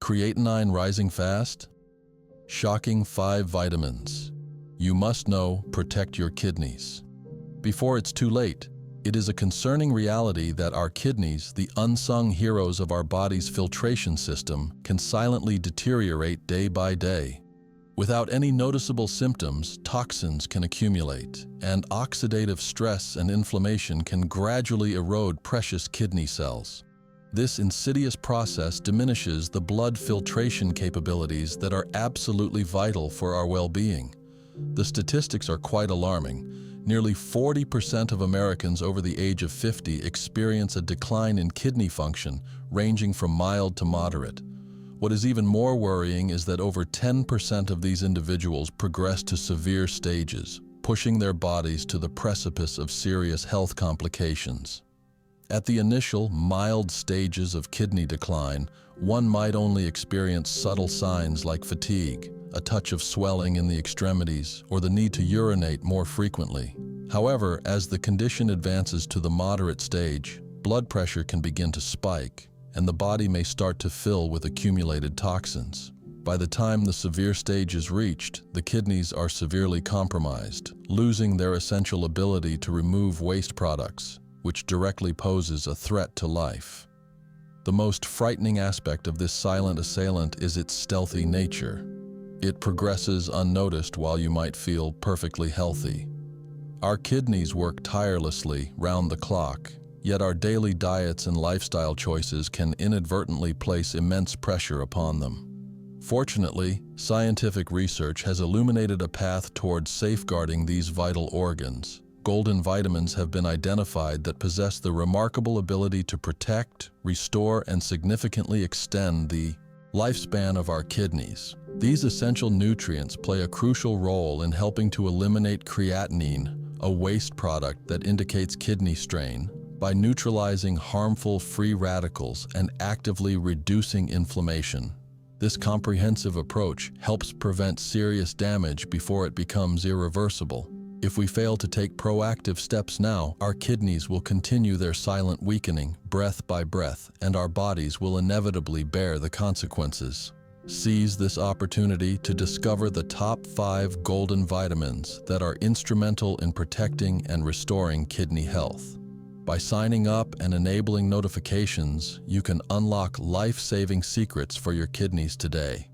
Creatinine rising fast? Shocking 5 vitamins you must know protect your kidneys. Before it's too late, it is a concerning reality that our kidneys, the unsung heroes of our body's filtration system, can silently deteriorate day by day. Without any noticeable symptoms, toxins can accumulate, and oxidative stress and inflammation can gradually erode precious kidney cells. This insidious process diminishes the blood filtration capabilities that are absolutely vital for our well-being. The statistics are quite alarming. Nearly 40% of Americans over the age of 50 experience a decline in kidney function, ranging from mild to moderate. What is even more worrying is that over 10% of these individuals progress to severe stages, pushing their bodies to the precipice of serious health complications. At the initial, mild stages of kidney decline, one might only experience subtle signs like fatigue, a touch of swelling in the extremities, or the need to urinate more frequently. However, as the condition advances to the moderate stage, blood pressure can begin to spike, and the body may start to fill with accumulated toxins. By the time the severe stage is reached, the kidneys are severely compromised, losing their essential ability to remove waste products, which directly poses a threat to life. The most frightening aspect of this silent assailant is its stealthy nature. It progresses unnoticed while you might feel perfectly healthy. Our kidneys work tirelessly round the clock, yet our daily diets and lifestyle choices can inadvertently place immense pressure upon them. Fortunately, scientific research has illuminated a path towards safeguarding these vital organs. Golden vitamins have been identified that possess the remarkable ability to protect, restore, and significantly extend the lifespan of our kidneys. These essential nutrients play a crucial role in helping to eliminate creatinine, a waste product that indicates kidney strain, by neutralizing harmful free radicals and actively reducing inflammation. This comprehensive approach helps prevent serious damage before it becomes irreversible. If we fail to take proactive steps now, our kidneys will continue their silent weakening, breath by breath, and our bodies will inevitably bear the consequences. Seize this opportunity to discover the top 5 golden vitamins that are instrumental in protecting and restoring kidney health. By signing up and enabling notifications, you can unlock life-saving secrets for your kidneys today.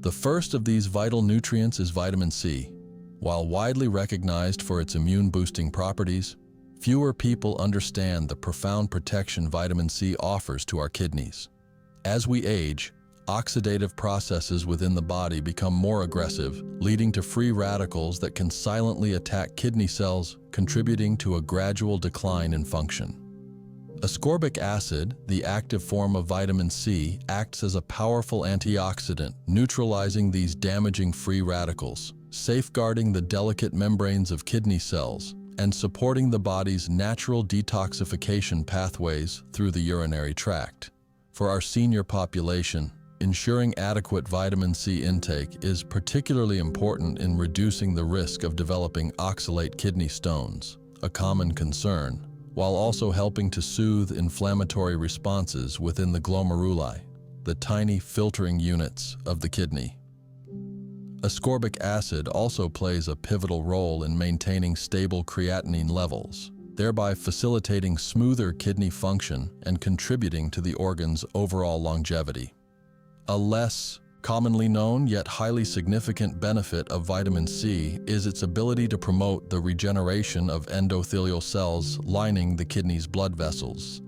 The first of these vital nutrients is vitamin C. While widely recognized for its immune-boosting properties, fewer people understand the profound protection vitamin C offers to our kidneys. As we age, oxidative processes within the body become more aggressive, leading to free radicals that can silently attack kidney cells, contributing to a gradual decline in function. Ascorbic acid, the active form of vitamin C, acts as a powerful antioxidant, neutralizing these damaging free radicals, safeguarding the delicate membranes of kidney cells, and supporting the body's natural detoxification pathways through the urinary tract. For our senior population, ensuring adequate vitamin C intake is particularly important in reducing the risk of developing oxalate kidney stones, a common concern, while also helping to soothe inflammatory responses within the glomeruli, the tiny filtering units of the kidney. Ascorbic acid also plays a pivotal role in maintaining stable creatinine levels, thereby facilitating smoother kidney function and contributing to the organ's overall longevity. A less commonly known yet highly significant benefit of vitamin C is its ability to promote the regeneration of endothelial cells lining the kidney's blood vessels.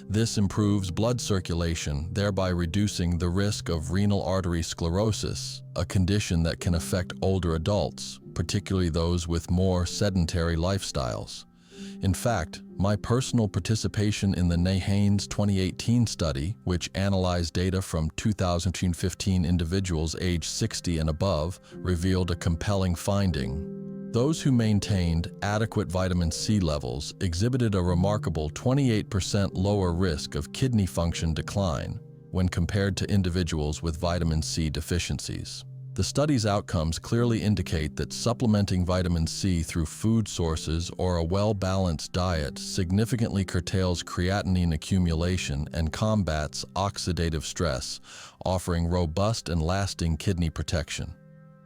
This improves blood circulation, thereby reducing the risk of renal artery sclerosis, a condition that can affect older adults, particularly those with more sedentary lifestyles. In fact, my personal participation in the NIHANES 2018 study, which analyzed data from 2015 individuals aged 60 and above, revealed a compelling finding. Those who maintained adequate vitamin C levels exhibited a remarkable 28% lower risk of kidney function decline when compared to individuals with vitamin C deficiencies. The study's outcomes clearly indicate that supplementing vitamin C through food sources or a well-balanced diet significantly curtails creatinine accumulation and combats oxidative stress, offering robust and lasting kidney protection.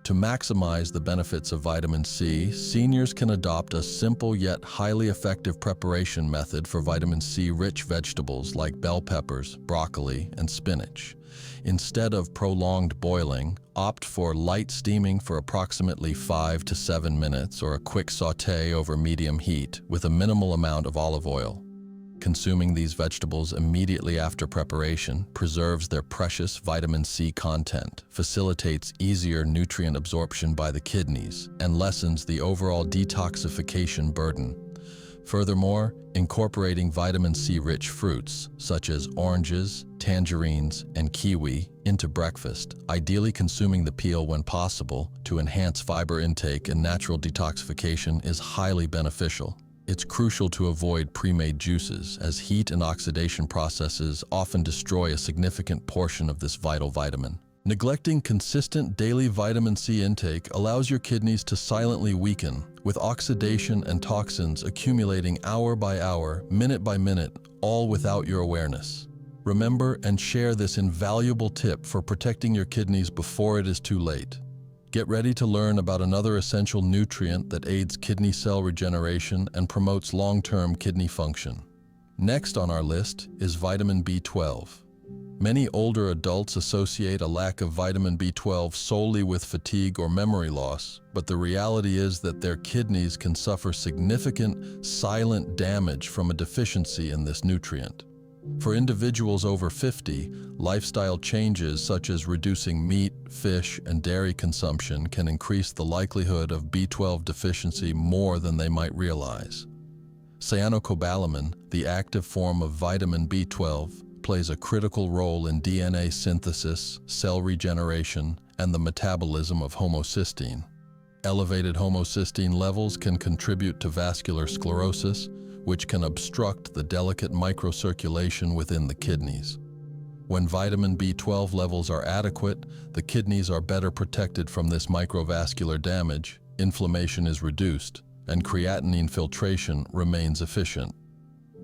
To maximize the benefits of vitamin C, seniors can adopt a simple yet highly effective preparation method for vitamin C-rich vegetables like bell peppers, broccoli, and spinach. Instead of prolonged boiling, opt for light steaming for approximately 5 to 7 minutes or a quick sauté over medium heat with a minimal amount of olive oil. Consuming these vegetables immediately after preparation preserves their precious vitamin C content, facilitates easier nutrient absorption by the kidneys, and lessens the overall detoxification burden. Furthermore, incorporating vitamin C-rich fruits, such as oranges, tangerines, and kiwi, into breakfast, ideally consuming the peel when possible to enhance fiber intake and natural detoxification, is highly beneficial. It's crucial to avoid pre-made juices, as heat and oxidation processes often destroy a significant portion of this vital vitamin. Neglecting consistent daily vitamin C intake allows your kidneys to silently weaken, with oxidation and toxins accumulating hour by hour, minute by minute, all without your awareness. Remember and share this invaluable tip for protecting your kidneys before it is too late. Get ready to learn about another essential nutrient that aids kidney cell regeneration and promotes long-term kidney function. Next on our list is vitamin B12. Many older adults associate a lack of vitamin B12 solely with fatigue or memory loss, but the reality is that their kidneys can suffer significant silent damage from a deficiency in this nutrient. For individuals over 50, lifestyle changes such as reducing meat, fish, and dairy consumption can increase the likelihood of B12 deficiency more than they might realize. Cyanocobalamin, the active form of vitamin B12, plays a critical role in DNA synthesis, cell regeneration, and the metabolism of homocysteine. Elevated homocysteine levels can contribute to vascular sclerosis, which can obstruct the delicate microcirculation within the kidneys. When vitamin B12 levels are adequate, the kidneys are better protected from this microvascular damage, inflammation is reduced, and creatinine filtration remains efficient.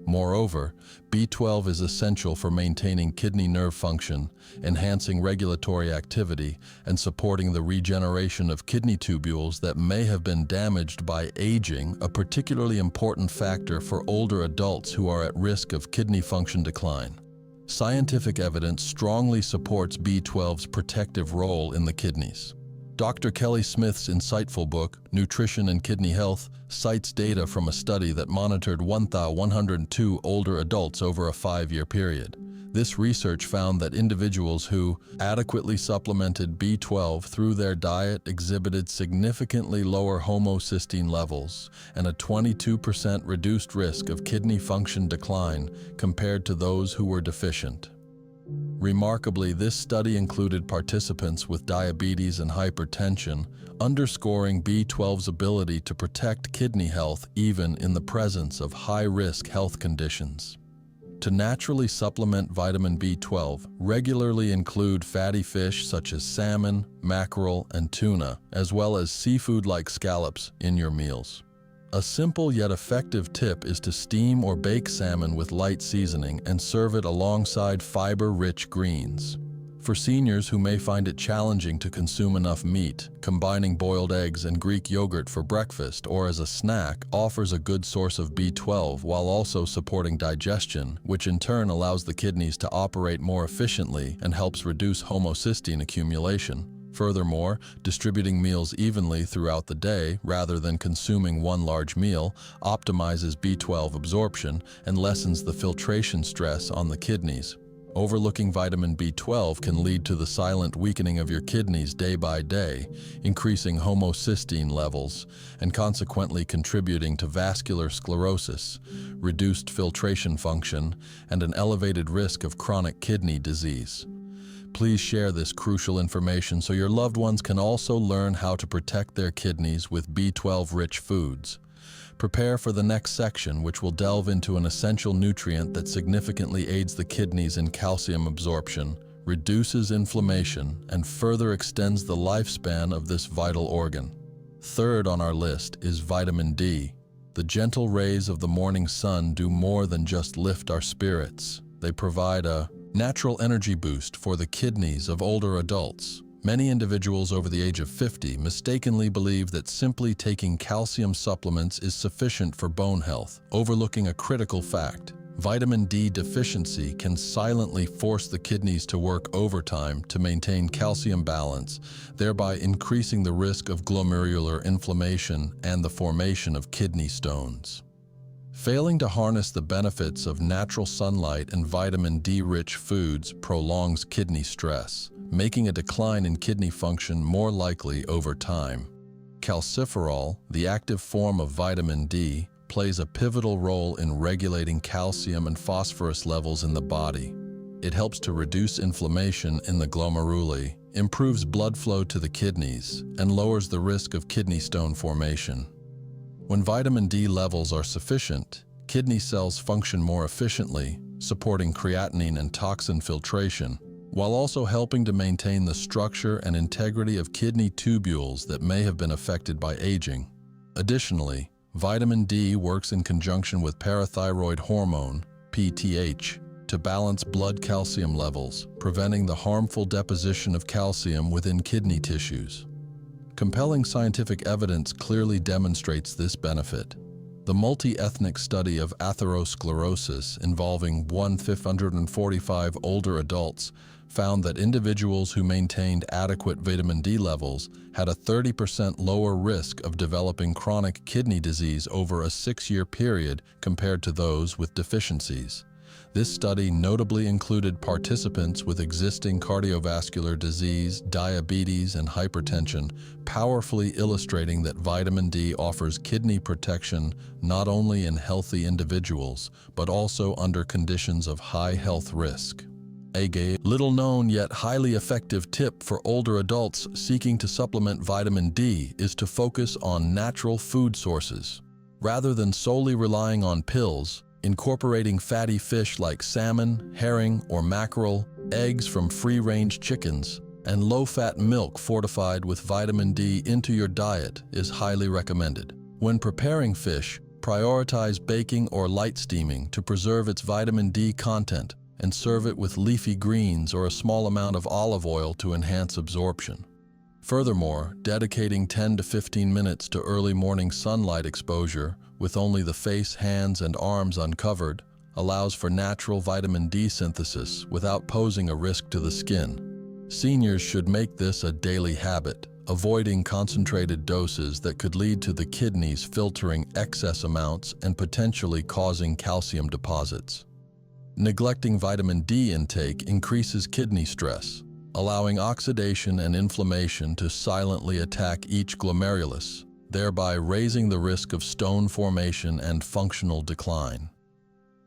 Moreover, B12 is essential for maintaining kidney nerve function, enhancing regulatory activity, and supporting the regeneration of kidney tubules that may have been damaged by aging, a particularly important factor for older adults who are at risk of kidney function decline. Scientific evidence strongly supports B12's protective role in the kidneys. Dr. Kelly Smith's insightful book, Nutrition and Kidney Health, cites data from a study that monitored 1,102 older adults over a 5-year period. This research found that individuals who adequately supplemented B12 through their diet exhibited significantly lower homocysteine levels and a 22% reduced risk of kidney function decline compared to those who were deficient. Remarkably, this study included participants with diabetes and hypertension, underscoring B12's ability to protect kidney health even in the presence of high-risk health conditions. To naturally supplement vitamin B12, regularly include fatty fish such as salmon, mackerel, and tuna, as well as seafood like scallops in your meals. A simple yet effective tip is to steam or bake salmon with light seasoning and serve it alongside fiber-rich greens. For seniors who may find it challenging to consume enough meat, combining boiled eggs and Greek yogurt for breakfast or as a snack offers a good source of B12 while also supporting digestion, which in turn allows the kidneys to operate more efficiently and helps reduce homocysteine accumulation. Furthermore, distributing meals evenly throughout the day rather than consuming one large meal optimizes B12 absorption and lessens the filtration stress on the kidneys. Overlooking vitamin B12 can lead to the silent weakening of your kidneys day by day, increasing homocysteine levels and consequently contributing to vascular sclerosis, reduced filtration function, and an elevated risk of chronic kidney disease. Please share this crucial information so your loved ones can also learn how to protect their kidneys with B12-rich foods. Prepare for the next section, which will delve into an essential nutrient that significantly aids the kidneys in calcium absorption, reduces inflammation, and further extends the lifespan of this vital organ. Third on our list is vitamin D. The gentle rays of the morning sun do more than just lift our spirits. They provide a natural energy boost for the kidneys of older adults. Many individuals over the age of 50 mistakenly believe that simply taking calcium supplements is sufficient for bone health, overlooking a critical fact. Vitamin D deficiency can silently force the kidneys to work overtime to maintain calcium balance, thereby increasing the risk of glomerular inflammation and the formation of kidney stones. Failing to harness the benefits of natural sunlight and vitamin D-rich foods prolongs kidney stress, making a decline in kidney function more likely over time. Calciferol, the active form of vitamin D, plays a pivotal role in regulating calcium and phosphorus levels in the body. It helps to reduce inflammation in the glomeruli, improves blood flow to the kidneys, and lowers the risk of kidney stone formation. When vitamin D levels are sufficient, kidney cells function more efficiently, supporting creatinine and toxin filtration, while also helping to maintain the structure and integrity of kidney tubules that may have been affected by aging. Additionally, vitamin D works in conjunction with parathyroid hormone, PTH, to balance blood calcium levels, preventing the harmful deposition of calcium within kidney tissues. Compelling scientific evidence clearly demonstrates this benefit. The multi-ethnic study of atherosclerosis involving 1,545 older adults found that individuals who maintained adequate vitamin D levels had a 30% lower risk of developing chronic kidney disease over a 6-year period compared to those with deficiencies. This study notably included participants with existing cardiovascular disease, diabetes, and hypertension, powerfully illustrating that vitamin D offers kidney protection not only in healthy individuals, but also under conditions of high health risk. A little-known yet highly effective tip for older adults seeking to supplement vitamin D is to focus on natural food sources. Rather than solely relying on pills, incorporating fatty fish like salmon, herring, or mackerel, eggs from free-range chickens, and low-fat milk fortified with vitamin D into your diet is highly recommended. When preparing fish, prioritize baking or light steaming to preserve its vitamin D content, and serve it with leafy greens or a small amount of olive oil to enhance absorption. Furthermore, dedicating 10 to 15 minutes to early morning sunlight exposure with only the face, hands, and arms uncovered allows for natural vitamin D synthesis without posing a risk to the skin. Seniors should make this a daily habit, avoiding concentrated doses that could lead to the kidneys filtering excess amounts and potentially causing calcium deposits. Neglecting vitamin D intake increases kidney stress, allowing oxidation and inflammation to silently attack each glomerulus, thereby raising the risk of stone formation and functional decline.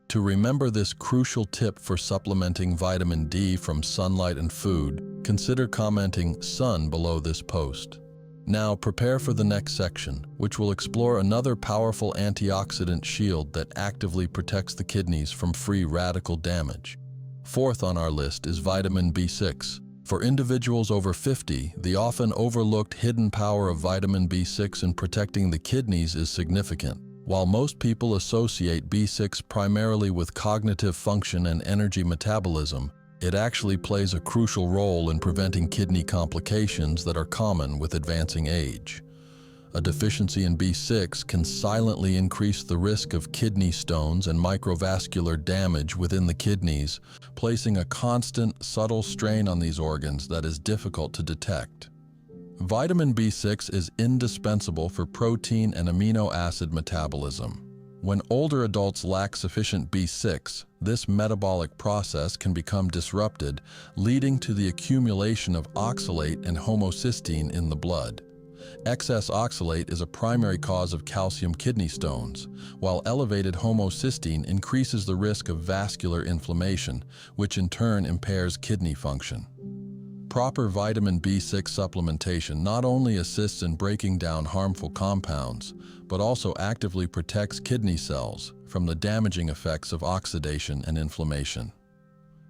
To remember this crucial tip for supplementing vitamin D from sunlight and food, consider commenting "Sun" below this post. Now prepare for the next section, which will explore another powerful antioxidant shield that actively protects the kidneys from free radical damage. Fourth on our list is vitamin B6. For individuals over 50, the often overlooked hidden power of vitamin B6 in protecting the kidneys is significant. While most people associate B6 primarily with cognitive function and energy metabolism, it actually plays a crucial role in preventing kidney complications that are common with advancing age. A deficiency in B6 can silently increase the risk of kidney stones and microvascular damage within the kidneys, placing a constant, subtle strain on these organs that is difficult to detect. Vitamin B6 is indispensable for protein and amino acid metabolism. When older adults lack sufficient B6, this metabolic process can become disrupted, leading to the accumulation of oxalate and homocysteine in the blood. Excess oxalate is a primary cause of calcium kidney stones, while elevated homocysteine increases the risk of vascular inflammation, which in turn impairs kidney function. Proper vitamin B6 supplementation not only assists in breaking down harmful compounds, but also actively protects kidney cells from the damaging effects of oxidation and inflammation.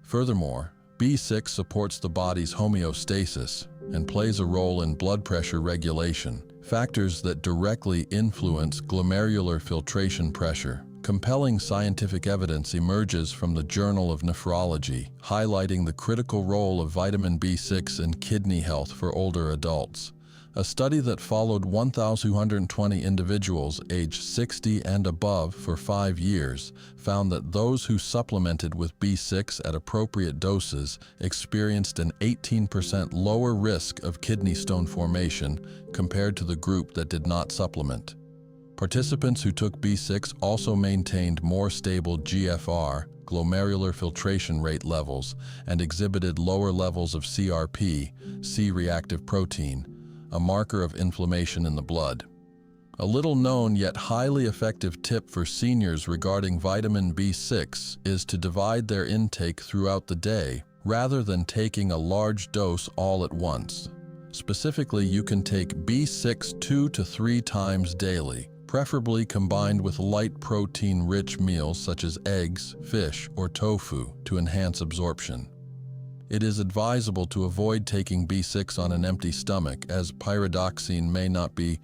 Furthermore, B6 supports the body's homeostasis and plays a role in blood pressure regulation, factors that directly influence glomerular filtration pressure. Compelling scientific evidence emerges from the Journal of Nephrology, highlighting the critical role of vitamin B6 in kidney health for older adults. A study that followed 1,220 individuals aged 60 and above for 5 years found that those who supplemented with B6 at appropriate doses experienced an 18% lower risk of kidney stone formation compared to the group that did not supplement. Participants who took B6 also maintained more stable GFR, glomerular filtration rate levels, and exhibited lower levels of CRP, C-reactive protein, a marker of inflammation in the blood. A little-known yet highly effective tip for seniors regarding vitamin B6 is to divide their intake throughout the day rather than taking a large dose all at once. Specifically, you can take B6 2 to 3 times daily, preferably combined with light protein-rich meals such as eggs, fish, or tofu to enhance absorption. It is advisable to avoid taking B6 on an empty stomach, as pyridoxine may not be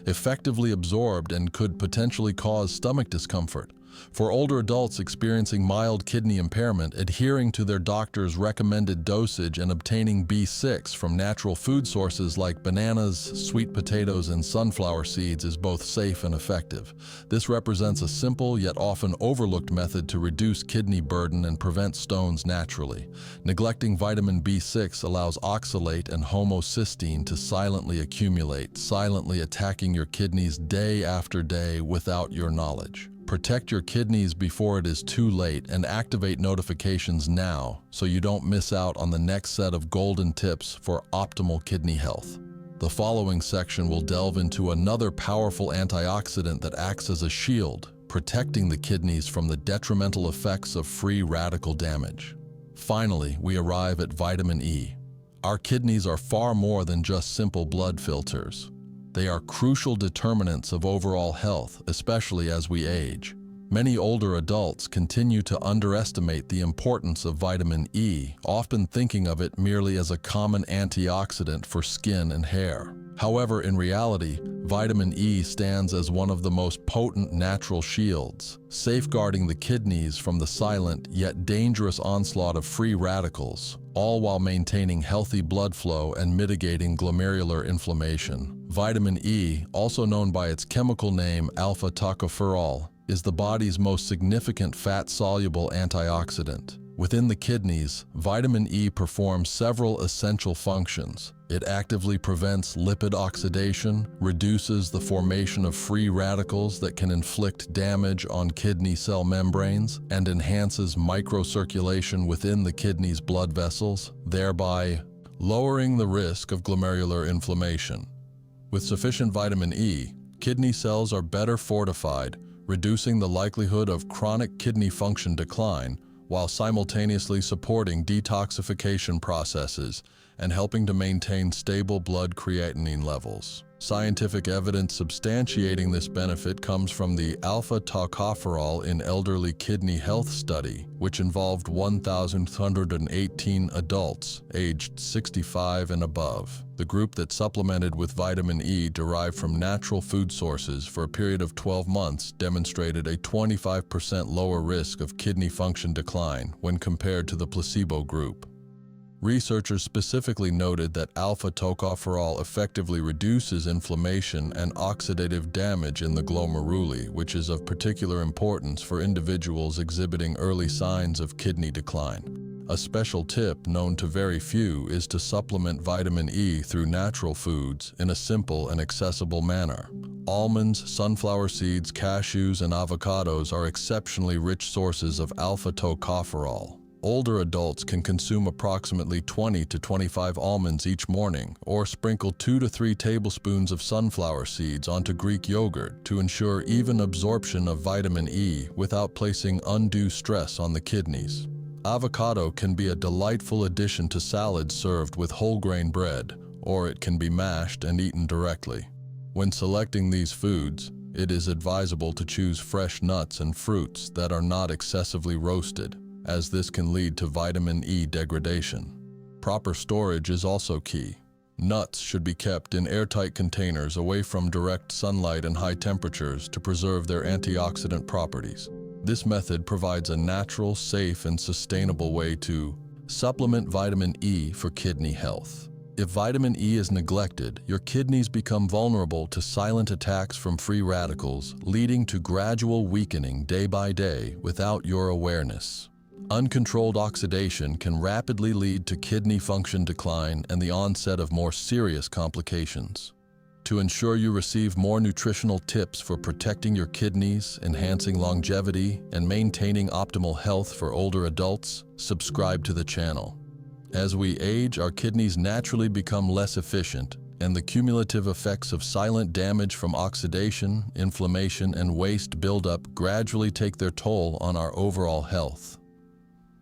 effectively absorbed and could potentially cause stomach discomfort. For older adults experiencing mild kidney impairment, adhering to their doctor's recommended dosage and obtaining B6 from natural food sources like bananas, sweet potatoes, and sunflower seeds is both safe and effective. This represents a simple yet often overlooked method to reduce kidney burden and prevent stones naturally. Neglecting vitamin B6 allows oxalate and homocysteine to silently accumulate, silently attacking your kidneys day after day without your knowledge. Protect your kidneys before it is too late and activate notifications now so you don't miss out on the next set of golden tips for optimal kidney health. The following section will delve into another powerful antioxidant that acts as a shield, protecting the kidneys from the detrimental effects of free radical damage. Finally, we arrive at vitamin E. Our kidneys are far more than just simple blood filters. They are crucial determinants of overall health, especially as we age. Many older adults continue to underestimate the importance of vitamin E, often thinking of it merely as a common antioxidant for skin and hair. However, in reality, vitamin E stands as one of the most potent natural shields, safeguarding the kidneys from the silent yet dangerous onslaught of free radicals, all while maintaining healthy blood flow and mitigating glomerular inflammation. Vitamin E, also known by its chemical name alpha-tocopherol, is the body's most significant fat-soluble antioxidant. Within the kidneys, vitamin E performs several essential functions. It actively prevents lipid oxidation, reduces the formation of free radicals that can inflict damage on kidney cell membranes, and enhances microcirculation within the kidney's blood vessels, thereby lowering the risk of glomerular inflammation. With sufficient vitamin E, kidney cells are better fortified, reducing the likelihood of chronic kidney function decline, while simultaneously supporting detoxification processes and helping to maintain stable blood creatinine levels. Scientific evidence substantiating this benefit comes from the alpha-tocopherol in elderly kidney health study, which involved 1,118 adults aged 65 and above. The group that supplemented with vitamin E derived from natural food sources for a period of 12 months demonstrated a 25% lower risk of kidney function decline when compared to the placebo group. Researchers specifically noted that alpha-tocopherol effectively reduces inflammation and oxidative damage in the glomeruli, which is of particular importance for individuals exhibiting early signs of kidney decline. A special tip known to very few is to supplement vitamin E through natural foods in a simple and accessible manner. Almonds, sunflower seeds, cashews, and avocados are exceptionally rich sources of alpha-tocopherol. Older adults can consume approximately 20 to 25 almonds each morning, or sprinkle 2 to 3 tablespoons of sunflower seeds onto Greek yogurt to ensure even absorption of vitamin E without placing undue stress on the kidneys. Avocado can be a delightful addition to salads served with whole grain bread, or it can be mashed and eaten directly. When selecting these foods, it is advisable to choose fresh nuts and fruits that are not excessively roasted. as this can lead to vitamin E degradation. Proper storage is also key. Nuts should be kept in airtight containers away from direct sunlight and high temperatures to preserve their antioxidant properties. This method provides a natural, safe, and sustainable way to supplement vitamin E for kidney health. If vitamin E is neglected, your kidneys become vulnerable to silent attacks from free radicals, leading to gradual weakening day by day without your awareness. Uncontrolled oxidation can rapidly lead to kidney function decline and the onset of more serious complications. To ensure you receive more nutritional tips for protecting your kidneys, enhancing longevity, and maintaining optimal health for older adults, subscribe to the channel. As we age, our kidneys naturally become less efficient, and the cumulative effects of silent damage from oxidation, inflammation, and waste buildup gradually take their toll on our overall health.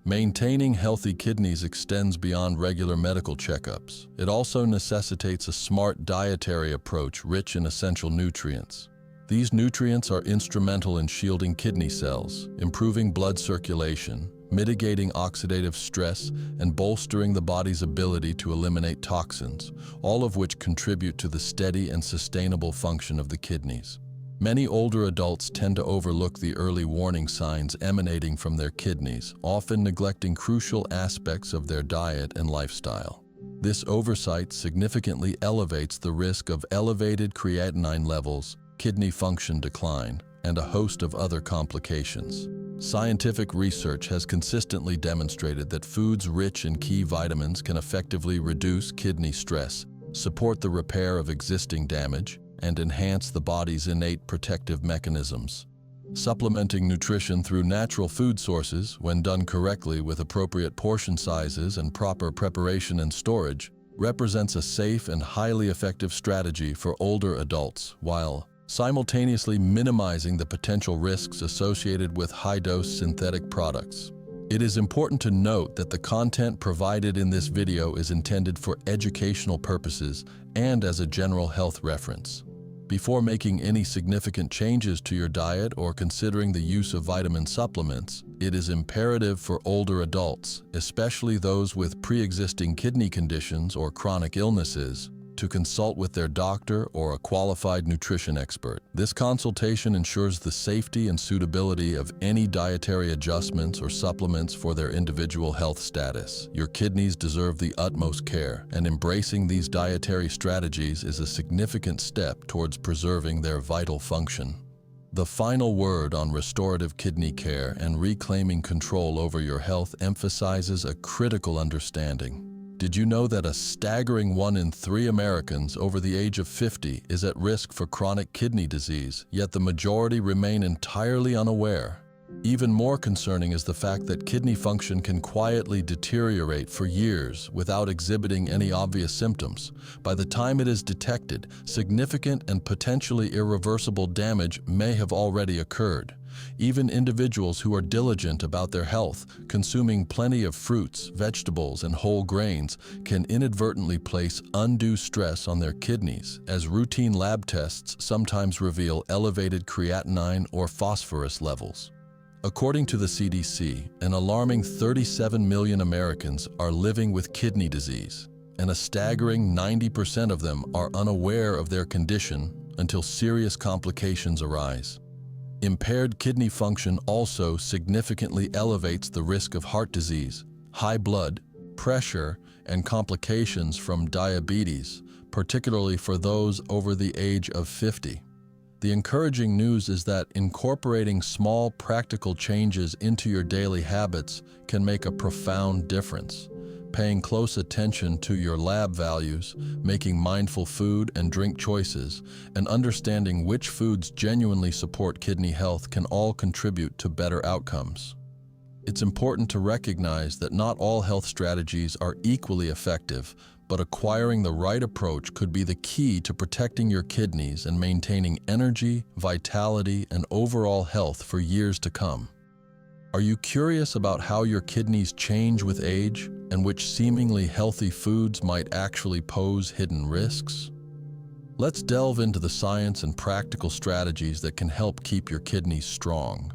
Maintaining healthy kidneys extends beyond regular medical checkups. It also necessitates a smart dietary approach rich in essential nutrients. These nutrients are instrumental in shielding kidney cells, improving blood circulation, mitigating oxidative stress, and bolstering the body's ability to eliminate toxins, all of which contribute to the steady and sustainable function of the kidneys. Many older adults tend to overlook the early warning signs emanating from their kidneys, often neglecting crucial aspects of their diet and lifestyle. This oversight significantly elevates the risk of elevated creatinine levels, kidney function decline, and a host of other complications. Scientific research has consistently demonstrated that foods rich in key vitamins can effectively reduce kidney stress, support the repair of existing damage, and enhance the body's innate protective mechanisms. Supplementing nutrition through natural food sources, when done correctly with appropriate portion sizes and proper preparation and storage, represents a safe and highly effective strategy for older adults, while simultaneously minimizing the potential risks associated with high-dose synthetic products. It is important to note that the content provided in this video is intended for educational purposes and as a general health reference. Before making any significant changes to your diet or considering the use of vitamin supplements, it is imperative for older adults, especially those with pre-existing kidney conditions or chronic illnesses, to consult with their doctor or a qualified nutrition expert. This consultation ensures the safety and suitability of any dietary adjustments or supplements for their individual health status. Your kidneys deserve the utmost care, and embracing these dietary strategies is a significant step towards preserving their vital function. The final word on restorative kidney care and reclaiming control over your health emphasizes a critical understanding. Did you know that a staggering 1 in 3 Americans over the age of 50 is at risk for chronic kidney disease, yet the majority remain entirely unaware? Even more concerning is the fact that kidney function can quietly deteriorate for years without exhibiting any obvious symptoms. By the time it is detected, significant and potentially irreversible damage may have already occurred. Even individuals who are diligent about their health, consuming plenty of fruits, vegetables, and whole grains, can inadvertently place undue stress on their kidneys, as routine lab tests sometimes reveal elevated creatinine or phosphorus levels. According to the CDC, an alarming 37 million Americans are living with kidney disease, and a staggering 90% of them are unaware of their condition until serious complications arise. Impaired kidney function also significantly elevates the risk of heart disease, high blood pressure, and complications from diabetes, particularly for those over the age of 50. The encouraging news is that incorporating small, practical changes into your daily habits can make a profound difference. Paying close attention to your lab values, making mindful food and drink choices, and understanding which foods genuinely support kidney health can all contribute to better outcomes. It's important to recognize that not all health strategies are equally effective, but acquiring the right approach could be the key to protecting your kidneys and maintaining energy, vitality, and overall health for years to come. Are you curious about how your kidneys change with age and which seemingly healthy foods might actually pose hidden risks? Let's delve into the science and practical strategies that can help keep your kidneys strong.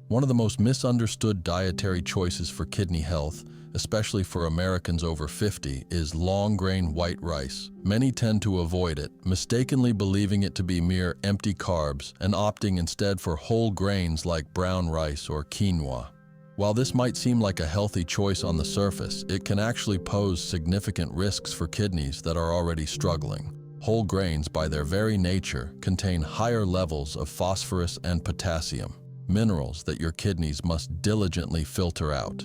One of the most misunderstood dietary choices for kidney health, especially for Americans over 50, is long-grain white rice. Many tend to avoid it, mistakenly believing it to be mere empty carbs and opting instead for whole grains like brown rice or quinoa. While this might seem like a healthy choice on the surface, it can actually pose significant risks for kidneys that are already struggling. Whole grains, by their very nature, contain higher levels of phosphorus and potassium, minerals that your kidneys must diligently filter out.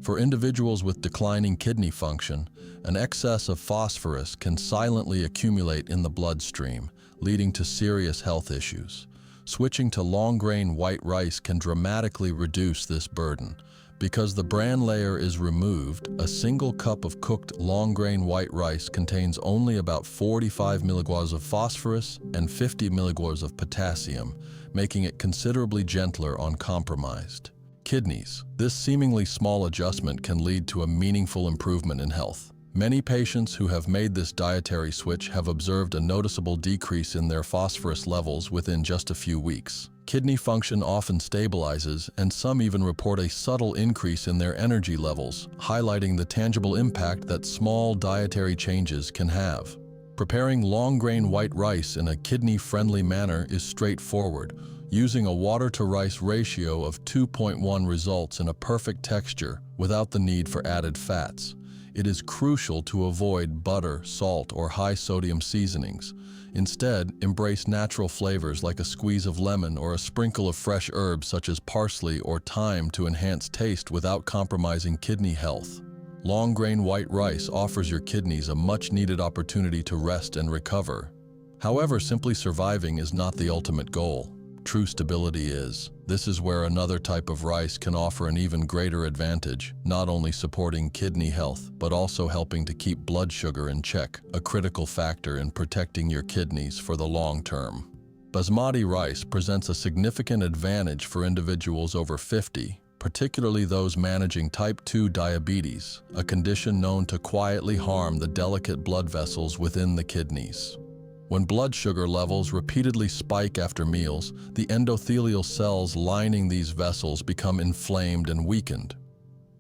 For individuals with declining kidney function, an excess of phosphorus can silently accumulate in the bloodstream, leading to serious health issues. Switching to long-grain white rice can dramatically reduce this burden. Because the bran layer is removed, a single cup of cooked long-grain white rice contains only about 45 milligrams of phosphorus and 50 milligrams of potassium, making it considerably gentler on compromised kidneys. This seemingly small adjustment can lead to a meaningful improvement in health. Many patients who have made this dietary switch have observed a noticeable decrease in their phosphorus levels within just a few weeks. Kidney function often stabilizes, and some even report a subtle increase in their energy levels, highlighting the tangible impact that small dietary changes can have. Preparing long-grain white rice in a kidney-friendly manner is straightforward. Using a water-to-rice ratio of 2.1 results in a perfect texture without the need for added fats. It is crucial to avoid butter, salt, or high-sodium seasonings. Instead, embrace natural flavors like a squeeze of lemon or a sprinkle of fresh herbs such as parsley or thyme to enhance taste without compromising kidney health. Long-grain white rice offers your kidneys a much-needed opportunity to rest and recover. However, simply surviving is not the ultimate goal. True stability is. This is where another type of rice can offer an even greater advantage, not only supporting kidney health, but also helping to keep blood sugar in check, a critical factor in protecting your kidneys for the long term. Basmati rice presents a significant advantage for individuals over 50, particularly those managing type 2 diabetes, a condition known to quietly harm the delicate blood vessels within the kidneys. When blood sugar levels repeatedly spike after meals, the endothelial cells lining these vessels become inflamed and weakened.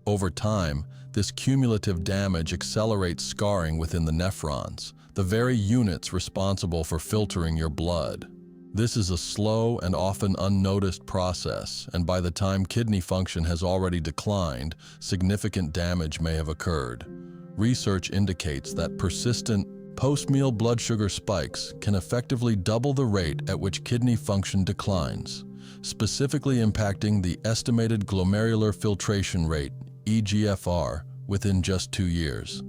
Over time, this cumulative damage accelerates scarring within the nephrons, the very units responsible for filtering your blood. This is a slow and often unnoticed process, and by the time kidney function has already declined, significant damage may have occurred. Research indicates that persistent post-meal blood sugar spikes can effectively double the rate at which kidney function declines, specifically impacting the estimated glomerular filtration rate, eGFR, within just 2 years.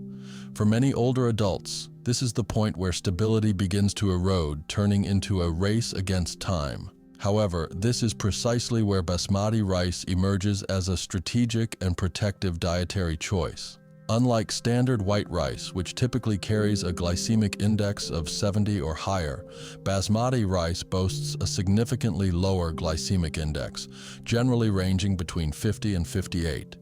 For many older adults, this is the point where stability begins to erode, turning into a race against time. However, this is precisely where basmati rice emerges as a strategic and protective dietary choice. Unlike standard white rice, which typically carries a glycemic index of 70 or higher, basmati rice boasts a significantly lower glycemic index, generally ranging between 50 and 58.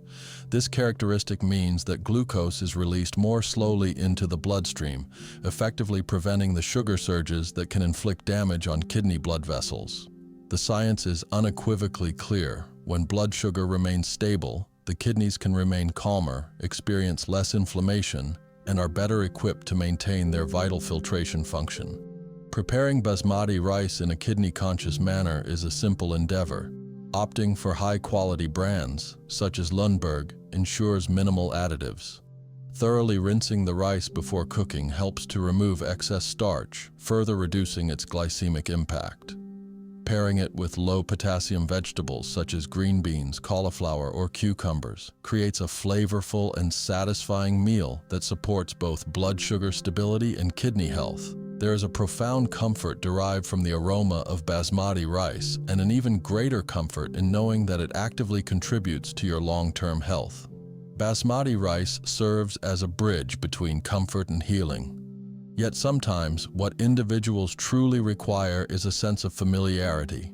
This characteristic means that glucose is released more slowly into the bloodstream, effectively preventing the sugar surges that can inflict damage on kidney blood vessels. The science is unequivocally clear. When blood sugar remains stable, the kidneys can remain calmer, experience less inflammation, and are better equipped to maintain their vital filtration function. Preparing basmati rice in a kidney-conscious manner is a simple endeavor. Opting for high-quality brands, such as Lundberg, ensures minimal additives. Thoroughly rinsing the rice before cooking helps to remove excess starch, further reducing its glycemic impact. Pairing it with low-potassium vegetables such as green beans, cauliflower, or cucumbers creates a flavorful and satisfying meal that supports both blood sugar stability and kidney health. There is a profound comfort derived from the aroma of basmati rice and an even greater comfort in knowing that it actively contributes to your long-term health. Basmati rice serves as a bridge between comfort and healing. Yet sometimes, what individuals truly require is a sense of familiarity,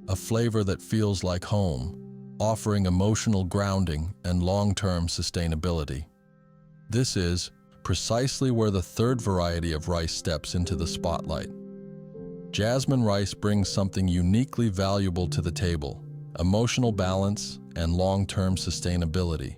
a flavor that feels like home, offering emotional grounding and long-term sustainability. This is precisely where the third variety of rice steps into the spotlight. Jasmine rice brings something uniquely valuable to the table, emotional balance, and long-term sustainability.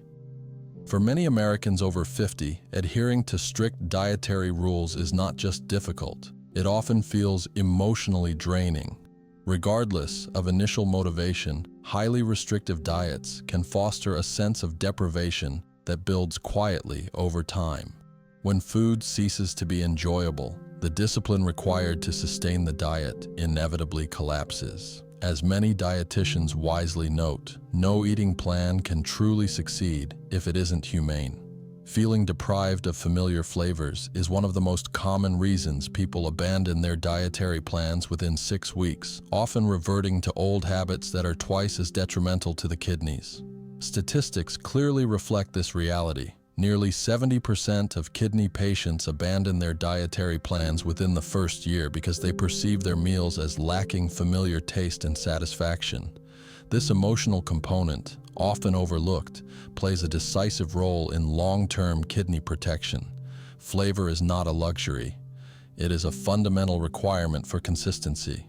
For many Americans over 50, adhering to strict dietary rules is not just difficult, it often feels emotionally draining. Regardless of initial motivation, highly restrictive diets can foster a sense of deprivation that builds quietly over time. When food ceases to be enjoyable, the discipline required to sustain the diet inevitably collapses. As many dietitians wisely note, no eating plan can truly succeed if it isn't humane. Feeling deprived of familiar flavors is one of the most common reasons people abandon their dietary plans within 6 weeks, often reverting to old habits that are twice as detrimental to the kidneys. Statistics clearly reflect this reality. Nearly 70% of kidney patients abandon their dietary plans within the first year because they perceive their meals as lacking familiar taste and satisfaction. This emotional component, often overlooked, plays a decisive role in long-term kidney protection. Flavor is not a luxury. It is a fundamental requirement for consistency.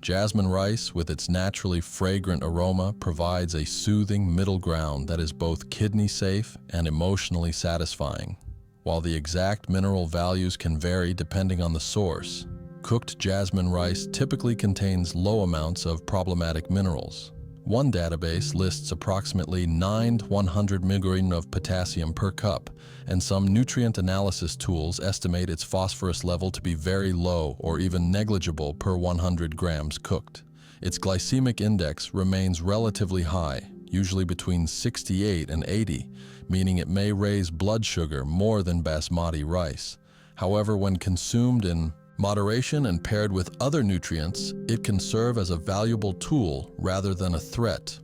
Jasmine rice, with its naturally fragrant aroma, provides a soothing middle ground that is both kidney-safe and emotionally satisfying. While the exact mineral values can vary depending on the source, cooked jasmine rice typically contains low amounts of problematic minerals. One database lists approximately 9 to 100 mg of potassium per cup, and some nutrient analysis tools estimate its phosphorus level to be very low or even negligible per 100 grams cooked. Its glycemic index remains relatively high, usually between 68 and 80, meaning it may raise blood sugar more than basmati rice. However, when consumed in moderation and paired with other nutrients, it can serve as a valuable tool rather than a threat.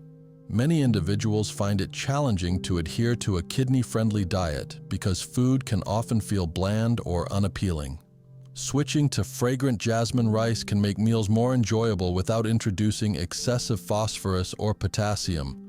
Many individuals find it challenging to adhere to a kidney-friendly diet because food can often feel bland or unappealing. Switching to fragrant jasmine rice can make meals more enjoyable without introducing excessive phosphorus or potassium.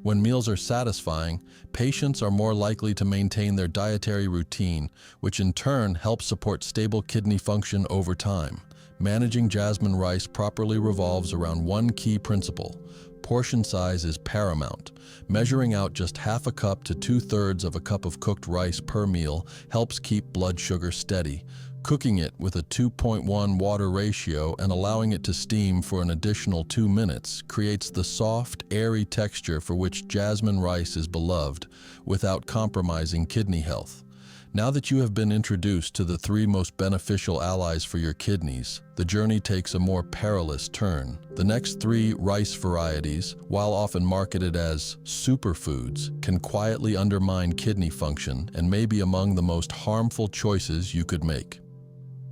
When meals are satisfying, patients are more likely to maintain their dietary routine, which in turn helps support stable kidney function over time. Managing jasmine rice properly revolves around one key principle. Portion size is paramount. Measuring out just half a cup to 2/3 of a cup of cooked rice per meal helps keep blood sugar steady. Cooking it with a 2.1 water ratio and allowing it to steam for an additional 2 minutes creates the soft, airy texture for which jasmine rice is beloved without compromising kidney health. Now that you have been introduced to the 3 most beneficial allies for your kidneys, the journey takes a more perilous turn. The next 3 rice varieties, while often marketed as superfoods, can quietly undermine kidney function and may be among the most harmful choices you could make.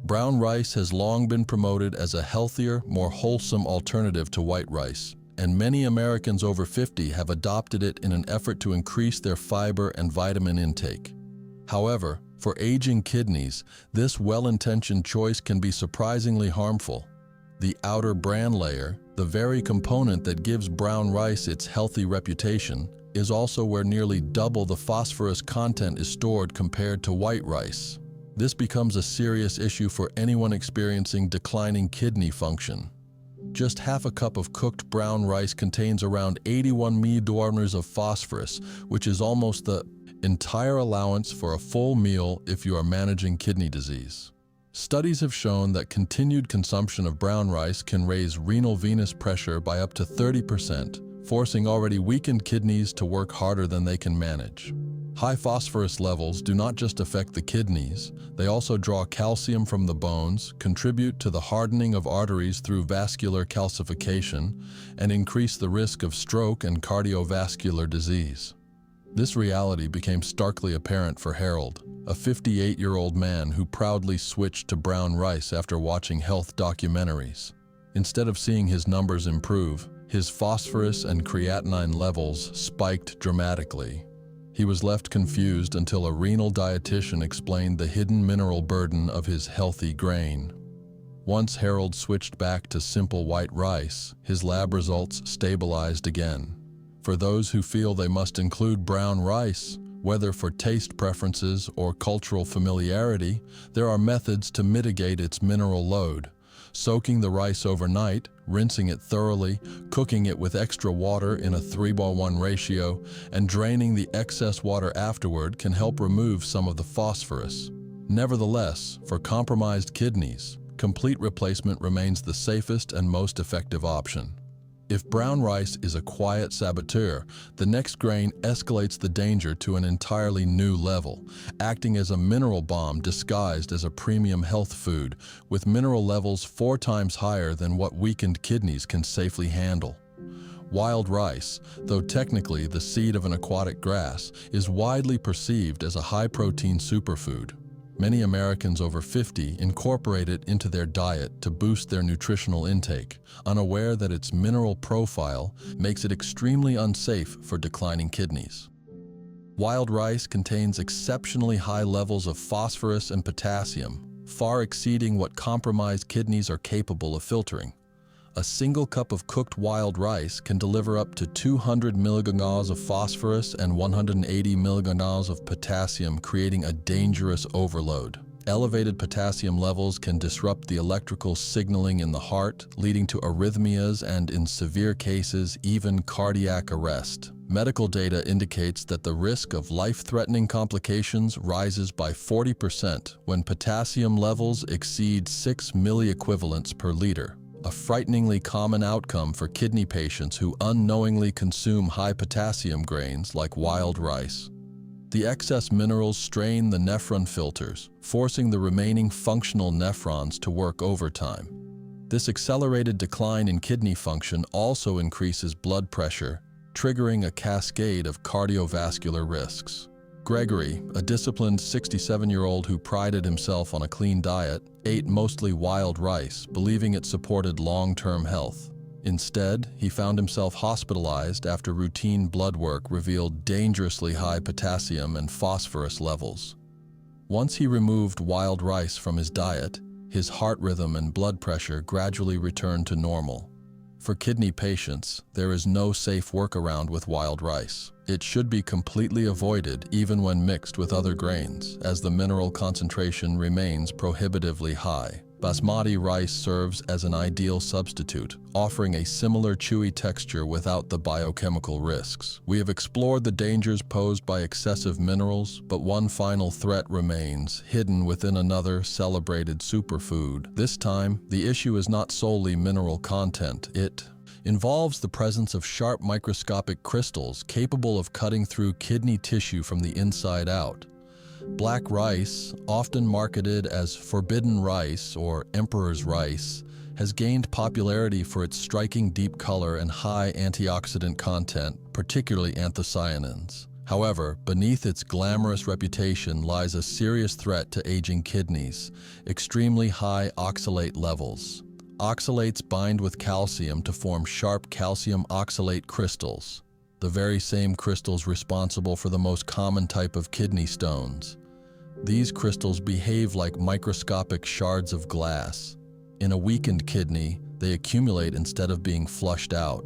Brown rice has long been promoted as a healthier, more wholesome alternative to white rice, and many Americans over 50 have adopted it in an effort to increase their fiber and vitamin intake. However, for aging kidneys, this well-intentioned choice can be surprisingly harmful. The outer bran layer, the very component that gives brown rice its healthy reputation, is also where nearly double the phosphorus content is stored compared to white rice. This becomes a serious issue for anyone experiencing declining kidney function. Just half a cup of cooked brown rice contains around 81 mg of phosphorus, which is almost the entire allowance for a full meal if you are managing kidney disease. Studies have shown that continued consumption of brown rice can raise renal venous pressure by up to 30%, forcing already weakened kidneys to work harder than they can manage. High phosphorus levels do not just affect the kidneys, they also draw calcium from the bones, contribute to the hardening of arteries through vascular calcification, and increase the risk of stroke and cardiovascular disease. This reality became starkly apparent for Harold, a 58-year-old man who proudly switched to brown rice after watching health documentaries. Instead of seeing his numbers improve, his phosphorus and creatinine levels spiked dramatically. He was left confused until a renal dietitian explained the hidden mineral burden of his healthy grain. Once Harold switched back to simple white rice, his lab results stabilized again. For those who feel they must include brown rice, whether for taste preferences or cultural familiarity, there are methods to mitigate its mineral load. Soaking the rice overnight, rinsing it thoroughly, cooking it with extra water in a 3:1 ratio, and draining the excess water afterward can help remove some of the phosphorus. Nevertheless, for compromised kidneys, complete replacement remains the safest and most effective option. If brown rice is a quiet saboteur, the next grain escalates the danger to an entirely new level, acting as a mineral bomb disguised as a premium health food, with mineral levels 4 times higher than what weakened kidneys can safely handle. Wild rice, though technically the seed of an aquatic grass, is widely perceived as a high-protein superfood. Many Americans over 50 incorporate it into their diet to boost their nutritional intake, unaware that its mineral profile makes it extremely unsafe for declining kidneys. Wild rice contains exceptionally high levels of phosphorus and potassium, far exceeding what compromised kidneys are capable of filtering. A single cup of cooked wild rice can deliver up to 200 mg of phosphorus and 180 mg of potassium, creating a dangerous overload. Elevated potassium levels can disrupt the electrical signaling in the heart, leading to arrhythmias and, in severe cases, even cardiac arrest. Medical data indicates that the risk of life-threatening complications rises by 40% when potassium levels exceed 6 milliequivalents per liter, a frighteningly common outcome for kidney patients who unknowingly consume high potassium grains like wild rice. The excess minerals strain the nephron filters, forcing the remaining functional nephrons to work overtime. This accelerated decline in kidney function also increases blood pressure, triggering a cascade of cardiovascular risks. Gregory, a disciplined 67-year-old who prided himself on a clean diet, ate mostly wild rice, believing it supported long-term health. Instead, he found himself hospitalized after routine blood work revealed dangerously high potassium and phosphorus levels. Once he removed wild rice from his diet, his heart rhythm and blood pressure gradually returned to normal. For kidney patients, there is no safe workaround with wild rice. It should be completely avoided even when mixed with other grains, as the mineral concentration remains prohibitively high. Basmati rice serves as an ideal substitute, offering a similar chewy texture without the biochemical risks. We have explored the dangers posed by excessive minerals, but one final threat remains, hidden within another celebrated superfood. This time, the issue is not solely mineral content. It involves the presence of sharp microscopic crystals capable of cutting through kidney tissue from the inside out. Black rice, often marketed as forbidden rice or emperor's rice, has gained popularity for its striking deep color and high antioxidant content, particularly anthocyanins. However, beneath its glamorous reputation lies a serious threat to aging kidneys: extremely high oxalate levels. Oxalates bind with calcium to form sharp calcium oxalate crystals, the very same crystals responsible for the most common type of kidney stones. These crystals behave like microscopic shards of glass. In a weakened kidney, they accumulate instead of being flushed out.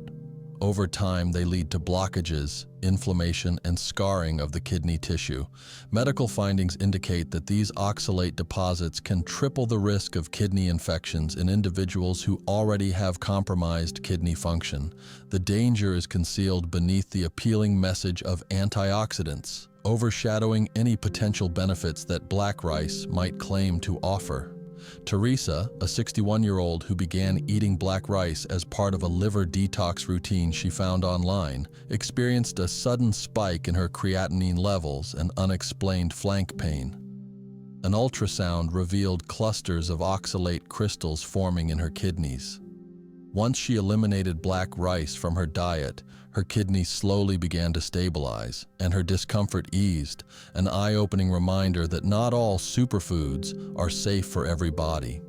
Over time, they lead to blockages, inflammation, and scarring of the kidney tissue. Medical findings indicate that these oxalate deposits can triple the risk of kidney infections in individuals who already have compromised kidney function. The danger is concealed beneath the appealing message of antioxidants, overshadowing any potential benefits that black rice might claim to offer. Teresa, a 61-year-old who began eating black rice as part of a liver detox routine she found online, experienced a sudden spike in her creatinine levels and unexplained flank pain. An ultrasound revealed clusters of oxalate crystals forming in her kidneys. Once she eliminated black rice from her diet, her kidneys slowly began to stabilize, and her discomfort eased, an eye-opening reminder that not all superfoods are safe for every body.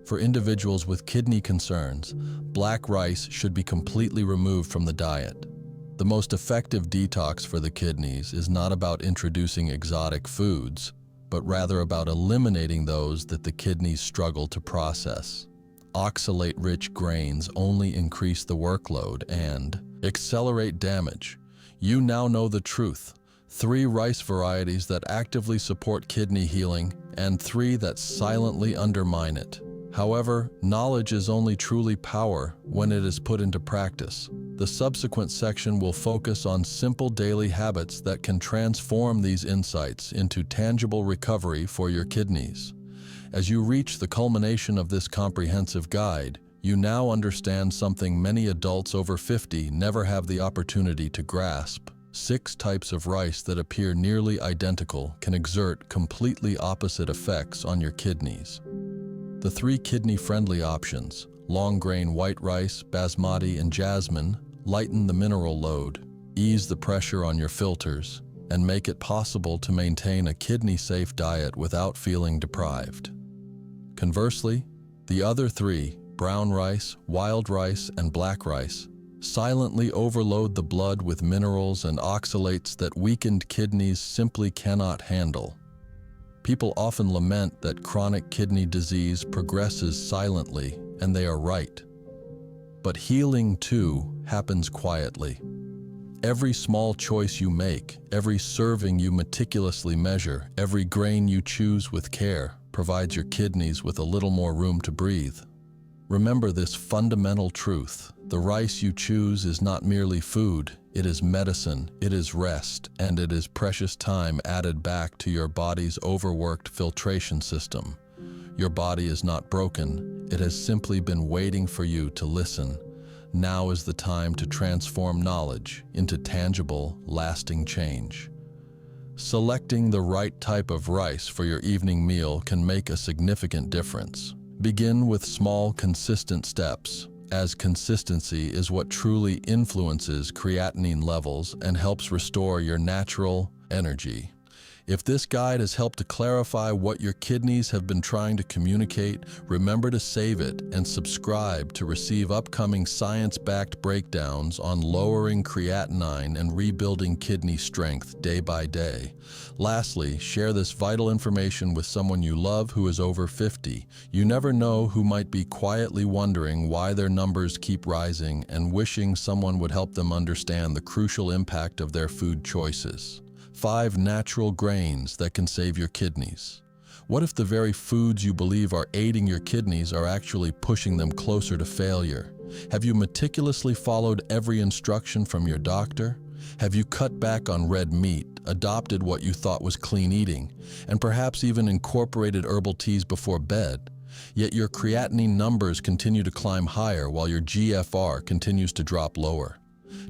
For individuals with kidney concerns, black rice should be completely removed from the diet. The most effective detox for the kidneys is not about introducing exotic foods, but rather about eliminating those that the kidneys struggle to process. Oxalate-rich grains only increase the workload and accelerate damage. You now know the truth: 3 rice varieties that actively support kidney healing and 3 that silently undermine it. However, knowledge is only truly power when it is put into practice. The subsequent section will focus on simple daily habits that can transform these insights into tangible recovery for your kidneys. As you reach the culmination of this comprehensive guide, you now understand something many adults over 50 never have the opportunity to grasp. 6 types of rice that appear nearly identical can exert completely opposite effects on your kidneys. The 3 kidney-friendly options, long-grain white rice, basmati, and jasmine, lighten the mineral load, ease the pressure on your filters, and make it possible to maintain a kidney-safe diet without feeling deprived. Conversely, the other 3, brown rice, wild rice, and black rice, silently overload the blood with minerals and oxalates that weakened kidneys simply cannot handle. People often lament that chronic kidney disease progresses silently, and they are right. But healing, too, happens quietly. Every small choice you make, every serving you meticulously measure, every grain you choose with care, provides your kidneys with a little more room to breathe. Remember this fundamental truth: the rice you choose is not merely food, it is medicine, it is rest, and it is precious time added back to your body's overworked filtration system. Your body is not broken, it has simply been waiting for you to listen. Now is the time to transform knowledge into tangible, lasting change. Selecting the right type of rice for your evening meal can make a significant difference. Begin with small, consistent steps, as consistency is what truly influences creatinine levels and helps restore your natural energy. If this guide has helped to clarify what your kidneys have been trying to communicate, remember to save it and subscribe to receive upcoming science-backed breakdowns on lowering creatinine and rebuilding kidney strength day by day. Lastly, share this vital information with someone you love who is over 50. You never know who might be quietly wondering why their numbers keep rising and wishing someone would help them understand the crucial impact of their food choices. 5 natural grains that can save your kidneys. What if the very foods you believe are aiding your kidneys are actually pushing them closer to failure? Have you meticulously followed every instruction from your doctor? Have you cut back on red meat, adopted what you thought was clean eating, and perhaps even incorporated herbal teas before bed? Yet your creatinine numbers continue to climb higher while your GFR continues to drop lower.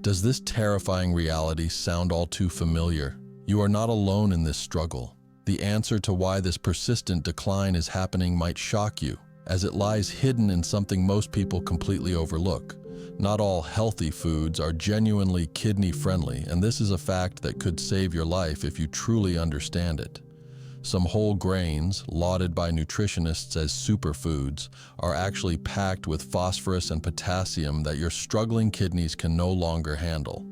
Does this terrifying reality sound all too familiar? You are not alone in this struggle. The answer to why this persistent decline is happening might shock you, as it lies hidden in something most people completely overlook. Not all healthy foods are genuinely kidney-friendly, and this is a fact that could save your life if you truly understand it. Some whole grains, lauded by nutritionists as superfoods, are actually packed with phosphorus and potassium that your struggling kidneys can no longer handle.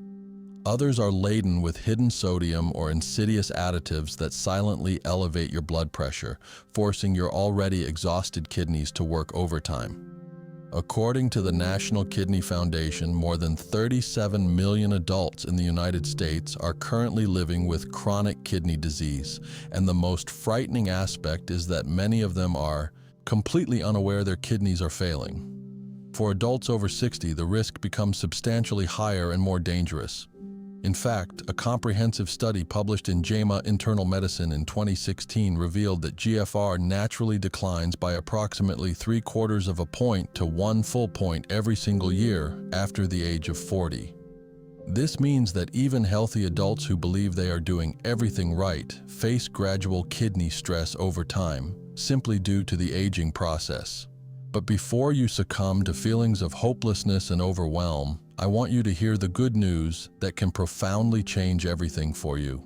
Others are laden with hidden sodium or insidious additives that silently elevate your blood pressure, forcing your already exhausted kidneys to work overtime. According to the National Kidney Foundation, more than 37 million adults in the United States are currently living with chronic kidney disease, and the most frightening aspect is that many of them are completely unaware their kidneys are failing. For adults over 60, the risk becomes substantially higher and more dangerous. In fact, a comprehensive study published in JAMA Internal Medicine in 2016 revealed that GFR naturally declines by approximately 3/4 of a point to 1 full point every single year after the age of 40. This means that even healthy adults who believe they are doing everything right face gradual kidney stress over time, simply due to the aging process. But before you succumb to feelings of hopelessness and overwhelm, I want you to hear the good news that can profoundly change everything for you.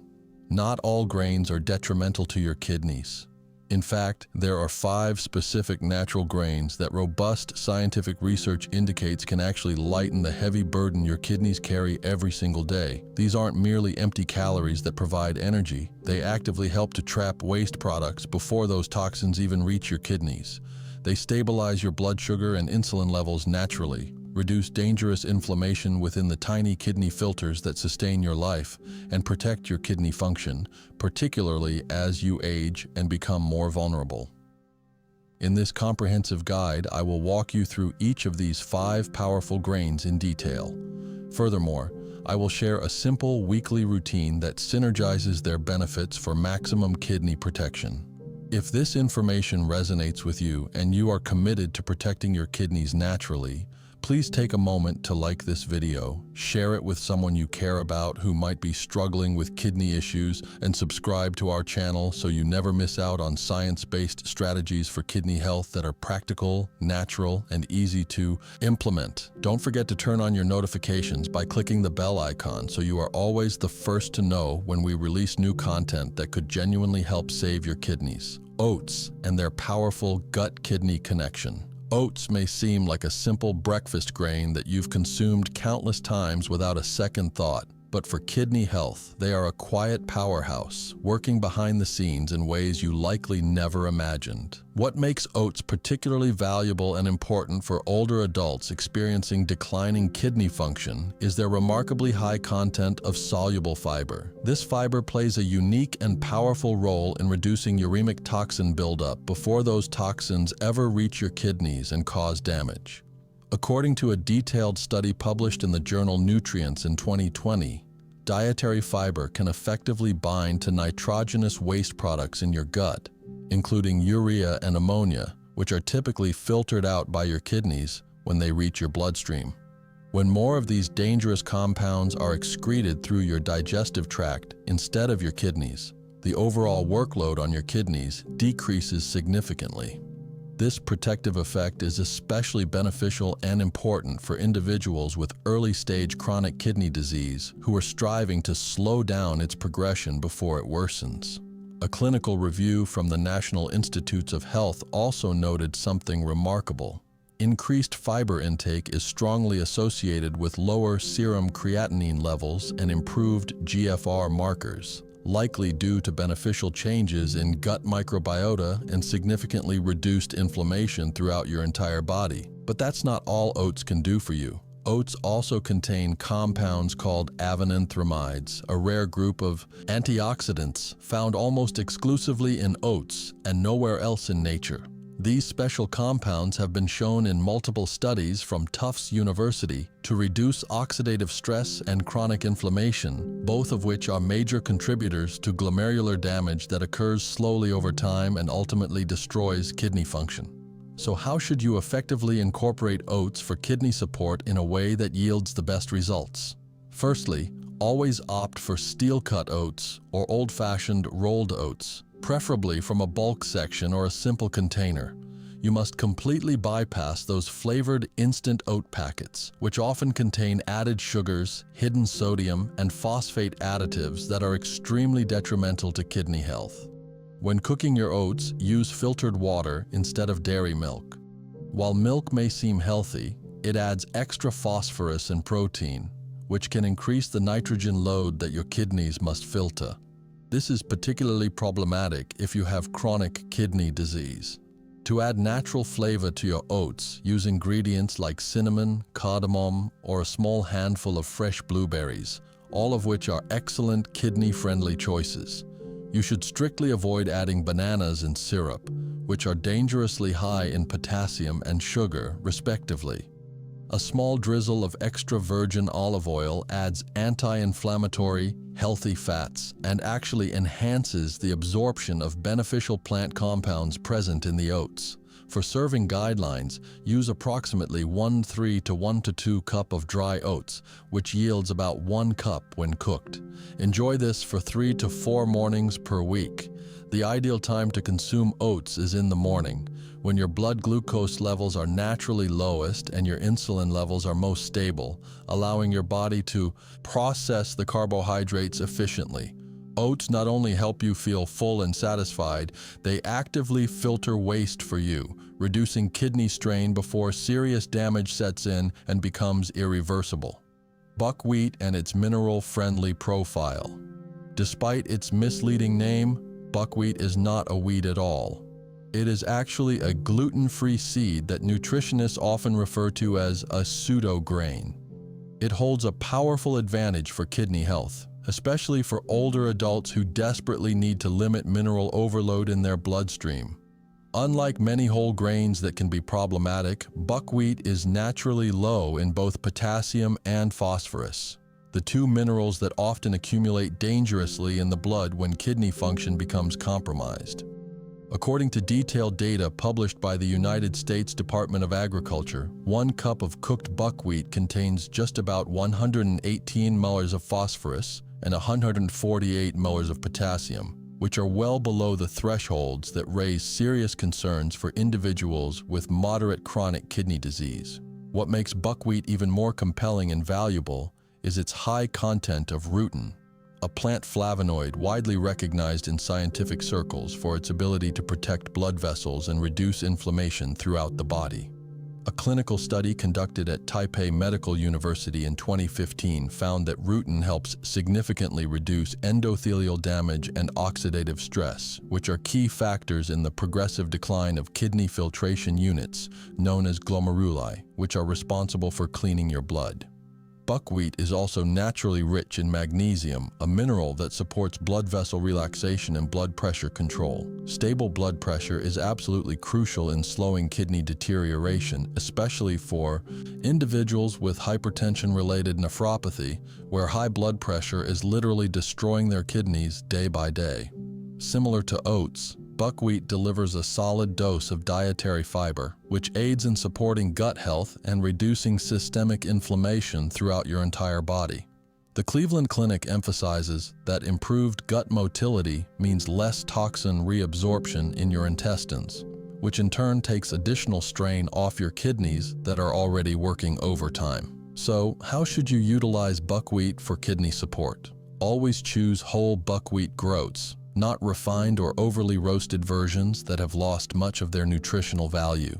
Not all grains are detrimental to your kidneys. In fact, there are 5 specific natural grains that robust scientific research indicates can actually lighten the heavy burden your kidneys carry every single day. These aren't merely empty calories that provide energy. They actively help to trap waste products before those toxins even reach your kidneys. They stabilize your blood sugar and insulin levels naturally, reduce dangerous inflammation within the tiny kidney filters that sustain your life, and protect your kidney function, particularly as you age and become more vulnerable. In this comprehensive guide, I will walk you through each of these 5 powerful grains in detail. Furthermore, I will share a simple weekly routine that synergizes their benefits for maximum kidney protection. If this information resonates with you and you are committed to protecting your kidneys naturally, please take a moment to like this video, share it with someone you care about who might be struggling with kidney issues, and subscribe to our channel so you never miss out on science-based strategies for kidney health that are practical, natural, and easy to implement. Don't forget to turn on your notifications by clicking the bell icon so you are always the first to know when we release new content that could genuinely help save your kidneys. Oats and their powerful gut-kidney connection. Oats may seem like a simple breakfast grain that you've consumed countless times without a second thought, but for kidney health, they are a quiet powerhouse, working behind the scenes in ways you likely never imagined. What makes oats particularly valuable and important for older adults experiencing declining kidney function is their remarkably high content of soluble fiber. This fiber plays a unique and powerful role in reducing uremic toxin buildup before those toxins ever reach your kidneys and cause damage. According to a detailed study published in the journal Nutrients in 2020, dietary fiber can effectively bind to nitrogenous waste products in your gut, including urea and ammonia, which are typically filtered out by your kidneys when they reach your bloodstream. When more of these dangerous compounds are excreted through your digestive tract instead of your kidneys, the overall workload on your kidneys decreases significantly. This protective effect is especially beneficial and important for individuals with early-stage chronic kidney disease who are striving to slow down its progression before it worsens. A clinical review from the National Institutes of Health also noted something remarkable. Increased fiber intake is strongly associated with lower serum creatinine levels and improved GFR markers, likely due to beneficial changes in gut microbiota and significantly reduced inflammation throughout your entire body. But that's not all oats can do for you. Oats also contain compounds called avenanthramides, a rare group of antioxidants found almost exclusively in oats and nowhere else in nature. These special compounds have been shown in multiple studies from Tufts University to reduce oxidative stress and chronic inflammation, both of which are major contributors to glomerular damage that occurs slowly over time and ultimately destroys kidney function. So how should you effectively incorporate oats for kidney support in a way that yields the best results? Firstly, always opt for steel-cut oats or old-fashioned rolled oats, preferably from a bulk section or a simple container. You must completely bypass those flavored instant oat packets, which often contain added sugars, hidden sodium, and phosphate additives that are extremely detrimental to kidney health. When cooking your oats, use filtered water instead of dairy milk. While milk may seem healthy, it adds extra phosphorus and protein, which can increase the nitrogen load that your kidneys must filter. This is particularly problematic if you have chronic kidney disease. To add natural flavor to your oats, use ingredients like cinnamon, cardamom, or a small handful of fresh blueberries, all of which are excellent kidney-friendly choices. You should strictly avoid adding bananas in syrup, which are dangerously high in potassium and sugar, respectively. A small drizzle of extra virgin olive oil adds anti-inflammatory, healthy fats and actually enhances the absorption of beneficial plant compounds present in the oats. For serving guidelines, use approximately 1/3 to 1 to 2 cup of dry oats, which yields about 1 cup when cooked. Enjoy this for 3 to 4 mornings per week. The ideal time to consume oats is in the morning, when your blood glucose levels are naturally lowest and your insulin levels are most stable, allowing your body to process the carbohydrates efficiently. Oats not only help you feel full and satisfied, they actively filter waste for you, reducing kidney strain before serious damage sets in and becomes irreversible. Buckwheat and its mineral-friendly profile. Despite its misleading name, buckwheat is not a wheat at all. It is actually a gluten-free seed that nutritionists often refer to as a pseudo-grain. It holds a powerful advantage for kidney health, especially for older adults who desperately need to limit mineral overload in their bloodstream. Unlike many whole grains that can be problematic, buckwheat is naturally low in both potassium and phosphorus, the two minerals that often accumulate dangerously in the blood when kidney function becomes compromised. According to detailed data published by the United States Department of Agriculture, 1 cup of cooked buckwheat contains just about 118 milliliters of phosphorus and 148 milliliters of potassium, which are well below the thresholds that raise serious concerns for individuals with moderate chronic kidney disease. What makes buckwheat even more compelling and valuable is its high content of rutin, a plant flavonoid widely recognized in scientific circles for its ability to protect blood vessels and reduce inflammation throughout the body. A clinical study conducted at Taipei Medical University in 2015 found that rutin helps significantly reduce endothelial damage and oxidative stress, which are key factors in the progressive decline of kidney filtration units, known as glomeruli, which are responsible for cleaning your blood. Buckwheat is also naturally rich in magnesium, a mineral that supports blood vessel relaxation and blood pressure control. Stable blood pressure is absolutely crucial in slowing kidney deterioration, especially for individuals with hypertension-related nephropathy, where high blood pressure is literally destroying their kidneys day by day. Similar to oats, buckwheat delivers a solid dose of dietary fiber, which aids in supporting gut health and reducing systemic inflammation throughout your entire body. The Cleveland Clinic emphasizes that improved gut motility means less toxin reabsorption in your intestines, which in turn takes additional strain off your kidneys that are already working overtime. So, how should you utilize buckwheat for kidney support? Always choose whole buckwheat groats, not refined or overly roasted versions that have lost much of their nutritional value.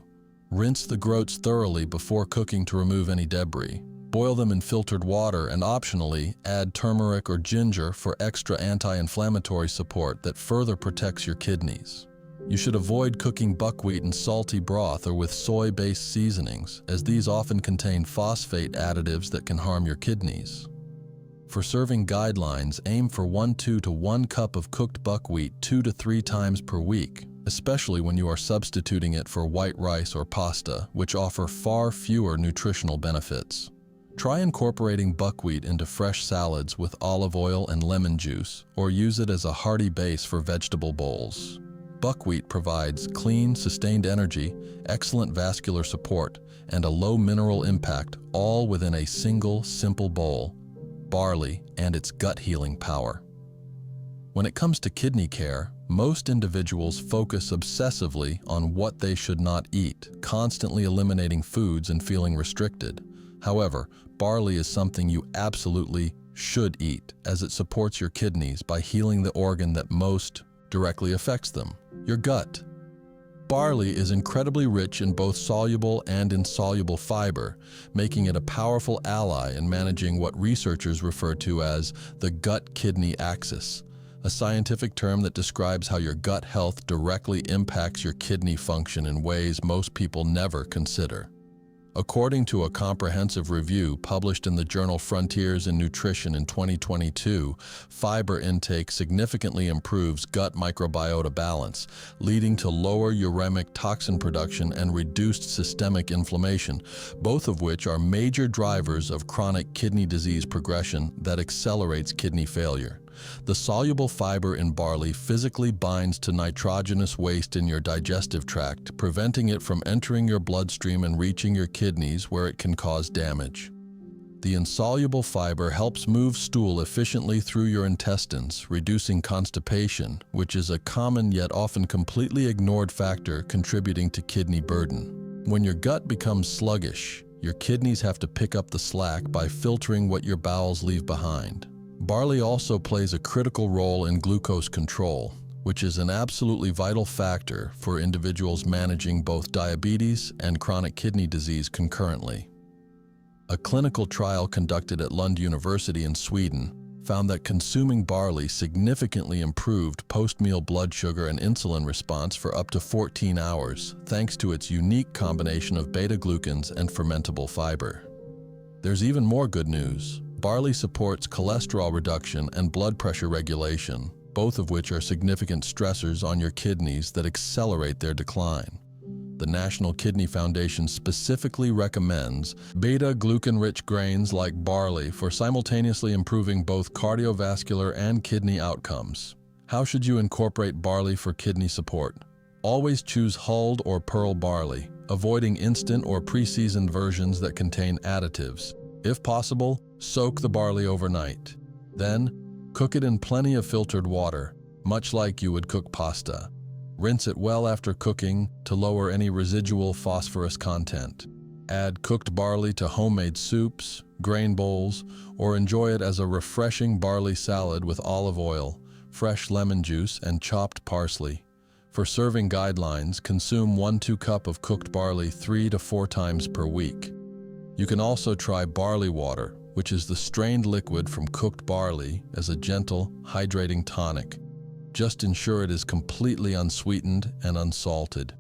Rinse the groats thoroughly before cooking to remove any debris. Boil them in filtered water and optionally add turmeric or ginger for extra anti-inflammatory support that further protects your kidneys. You should avoid cooking buckwheat in salty broth or with soy-based seasonings, as these often contain phosphate additives that can harm your kidneys. For serving guidelines, aim for 1/2 to 1 cup of cooked buckwheat 2 to 3 times per week, especially when you are substituting it for white rice or pasta, which offer far fewer nutritional benefits. Try incorporating buckwheat into fresh salads with olive oil and lemon juice, or use it as a hearty base for vegetable bowls. Buckwheat provides clean, sustained energy, excellent vascular support, and a low mineral impact, all within a single, simple bowl: barley and its gut-healing power. When it comes to kidney care, most individuals focus obsessively on what they should not eat, constantly eliminating foods and feeling restricted. However, barley is something you absolutely should eat, as it supports your kidneys by healing the organ that most directly affects them, your gut. Barley is incredibly rich in both soluble and insoluble fiber, making it a powerful ally in managing what researchers refer to as the gut-kidney axis, a scientific term that describes how your gut health directly impacts your kidney function in ways most people never consider. According to a comprehensive review published in the journal Frontiers in Nutrition in 2022, fiber intake significantly improves gut microbiota balance, leading to lower uremic toxin production and reduced systemic inflammation, both of which are major drivers of chronic kidney disease progression that accelerates kidney failure. The soluble fiber in barley physically binds to nitrogenous waste in your digestive tract, preventing it from entering your bloodstream and reaching your kidneys, where it can cause damage. The insoluble fiber helps move stool efficiently through your intestines, reducing constipation, which is a common yet often completely ignored factor contributing to kidney burden. When your gut becomes sluggish, your kidneys have to pick up the slack by filtering what your bowels leave behind. Barley also plays a critical role in glucose control, which is an absolutely vital factor for individuals managing both diabetes and chronic kidney disease concurrently. A clinical trial conducted at Lund University in Sweden found that consuming barley significantly improved post-meal blood sugar and insulin response for up to 14 hours, thanks to its unique combination of beta-glucans and fermentable fiber. There's even more good news. Barley supports cholesterol reduction and blood pressure regulation, both of which are significant stressors on your kidneys that accelerate their decline. The National Kidney Foundation specifically recommends beta-glucan-rich grains like barley for simultaneously improving both cardiovascular and kidney outcomes. How should you incorporate barley for kidney support? Always choose hulled or pearl barley, avoiding instant or pre-seasoned versions that contain additives. If possible, soak the barley overnight. Then, cook it in plenty of filtered water, much like you would cook pasta. Rinse it well after cooking to lower any residual phosphorus content. Add cooked barley to homemade soups, grain bowls, or enjoy it as a refreshing barley salad with olive oil, fresh lemon juice, and chopped parsley. For serving guidelines, consume 1–2 cups of cooked barley 3 to 4 times per week. You can also try barley water, which is the strained liquid from cooked barley, as a gentle, hydrating tonic. Just ensure it is completely unsweetened and unsalted.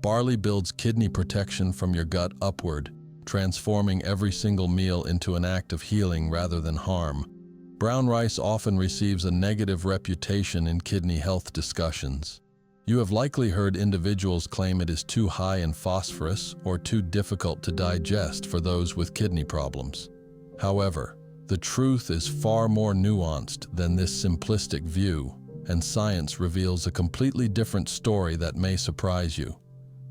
Barley builds kidney protection from your gut upward, transforming every single meal into an act of healing rather than harm. Brown rice often receives a negative reputation in kidney health discussions. You have likely heard individuals claim it is too high in phosphorus or too difficult to digest for those with kidney problems. However, the truth is far more nuanced than this simplistic view, and science reveals a completely different story that may surprise you.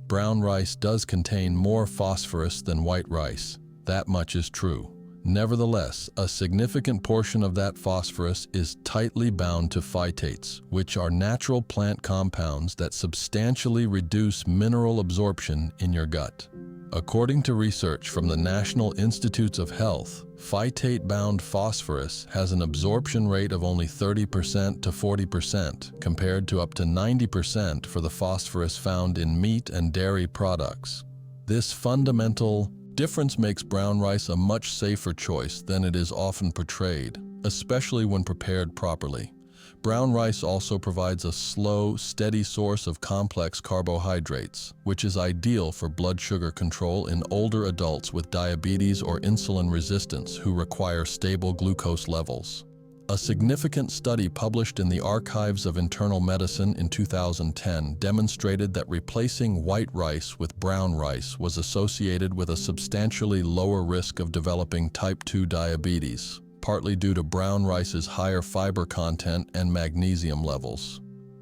Brown rice does contain more phosphorus than white rice. That much is true. Nevertheless, a significant portion of that phosphorus is tightly bound to phytates, which are natural plant compounds that substantially reduce mineral absorption in your gut. According to research from the National Institutes of Health, phytate-bound phosphorus has an absorption rate of only 30% to 40% compared to up to 90% for the phosphorus found in meat and dairy products. This fundamental difference makes brown rice a much safer choice than it is often portrayed, especially when prepared properly. Brown rice also provides a slow, steady source of complex carbohydrates, which is ideal for blood sugar control in older adults with diabetes or insulin resistance who require stable glucose levels. A significant study published in the Archives of Internal Medicine in 2010 demonstrated that replacing white rice with brown rice was associated with a substantially lower risk of developing type 2 diabetes, partly due to brown rice's higher fiber content and magnesium levels.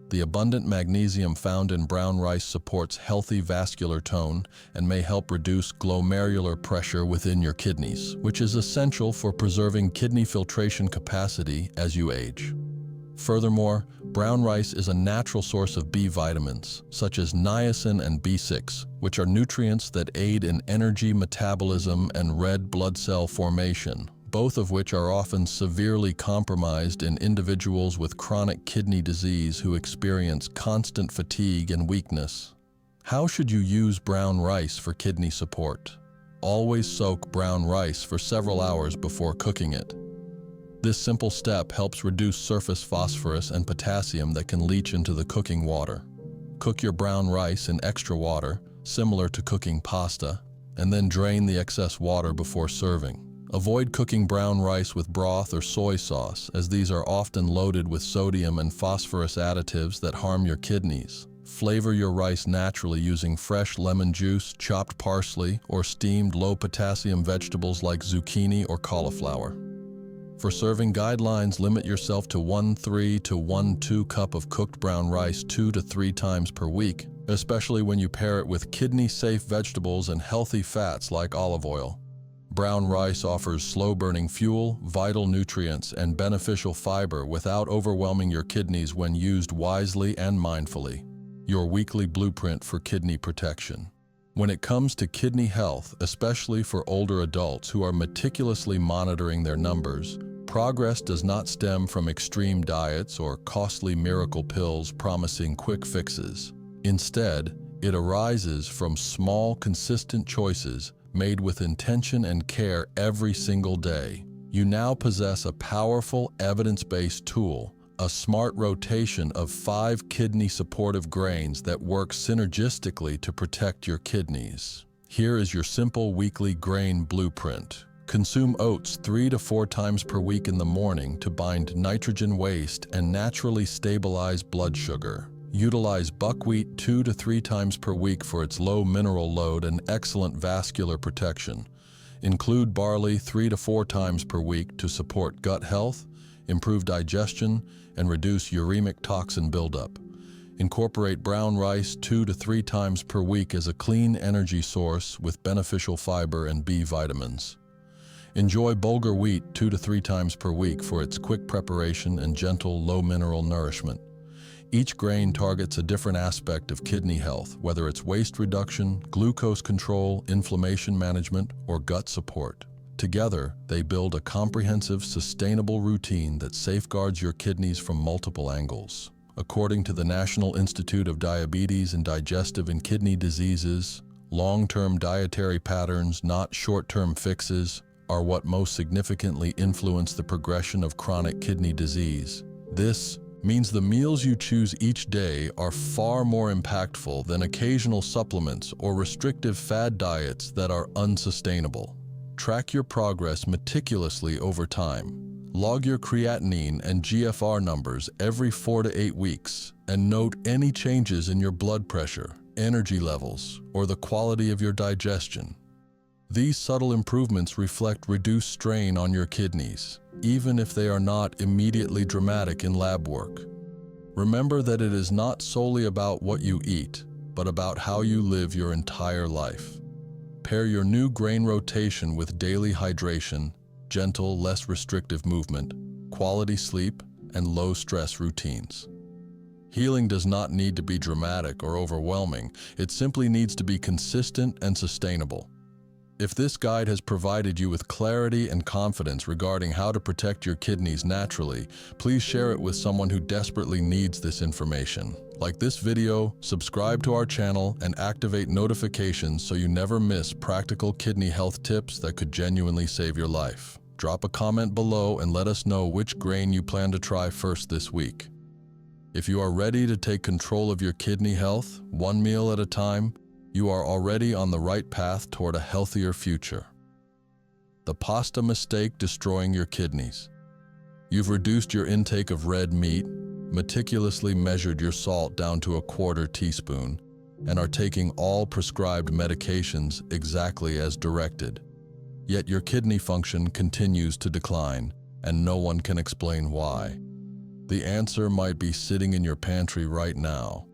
The abundant magnesium found in brown rice supports healthy vascular tone and may help reduce glomerular pressure within your kidneys, which is essential for preserving kidney filtration capacity as you age. Furthermore, brown rice is a natural source of B vitamins, such as niacin and B6, which are nutrients that aid in energy metabolism and red blood cell formation, both of which are often severely compromised in individuals with chronic kidney disease who experience constant fatigue and weakness. How should you use brown rice for kidney support? Always soak brown rice for several hours before cooking it. This simple step helps reduce surface phosphorus and potassium that can leach into the cooking water. Cook your brown rice in extra water, similar to cooking pasta, and then drain the excess water before serving. Avoid cooking brown rice with broth or soy sauce, as these are often loaded with sodium and phosphorus additives that harm your kidneys. Flavor your rice naturally using fresh lemon juice, chopped parsley, or steamed low-potassium vegetables like zucchini or cauliflower. For serving guidelines, limit yourself to 1–3 to 1–2 cup of cooked brown rice 2 to 3 times per week, especially when you pair it with kidney-safe vegetables and healthy fats like olive oil. Brown rice offers slow-burning fuel, vital nutrients, and beneficial fiber without overwhelming your kidneys when used wisely and mindfully. Your weekly blueprint for kidney protection. When it comes to kidney health, especially for older adults who are meticulously monitoring their numbers, progress does not stem from extreme diets or costly miracle pills promising quick fixes. Instead, it arises from small, consistent choices made with intention and care every single day. You now possess a powerful, evidence-based tool, a smart rotation of 5 kidney-supportive grains that work synergistically to protect your kidneys. Here is your simple weekly grain blueprint. Consume oats 3 to 4 times per week in the morning to bind nitrogen waste and naturally stabilize blood sugar. Utilize buckwheat 2 to 3 times per week for its low mineral load and excellent vascular protection. Include barley 3 to 4 times per week to support gut health, improve digestion, and reduce uremic toxin buildup. Incorporate brown rice 2 to 3 times per week as a clean energy source with beneficial fiber and B vitamins. Enjoy bulgur wheat 2 to 3 times per week for its quick preparation and gentle, low-mineral nourishment. Each grain targets a different aspect of kidney health, whether it's waste reduction, glucose control, inflammation management, or gut support. Together, they build a comprehensive, sustainable routine that safeguards your kidneys from multiple angles. According to the National Institute of Diabetes and Digestive and Kidney Diseases, long-term dietary patterns, not short-term fixes, are what most significantly influence the progression of chronic kidney disease. This means the meals you choose each day are far more impactful than occasional supplements or restrictive fad diets that are unsustainable. Track your progress meticulously over time. Log your creatinine and GFR numbers every 4 to 8 weeks and note any changes in your blood pressure, energy levels, or the quality of your digestion. These subtle improvements reflect reduced strain on your kidneys, even if they are not immediately dramatic in lab work. Remember that it is not solely about what you eat, but about how you live your entire life. Pair your new grain rotation with daily hydration, gentle, less restrictive movement, quality sleep, and low-stress routines. Healing does not need to be dramatic or overwhelming. It simply needs to be consistent and sustainable. If this guide has provided you with clarity and confidence regarding how to protect your kidneys naturally, please share it with someone who desperately needs this information. Like this video, subscribe to our channel, and activate notifications so you never miss practical kidney health tips that could genuinely save your life. Drop a comment below and let us know which grain you plan to try first this week. If you are ready to take control of your kidney health, one meal at a time, you are already on the right path toward a healthier future. The pasta mistake destroying your kidneys. You've reduced your intake of red meat, meticulously measured your salt down to a 1/4 teaspoon, and are taking all prescribed medications exactly as directed. Yet your kidney function continues to decline, and no one can explain why. The answer might be sitting in your pantry right now.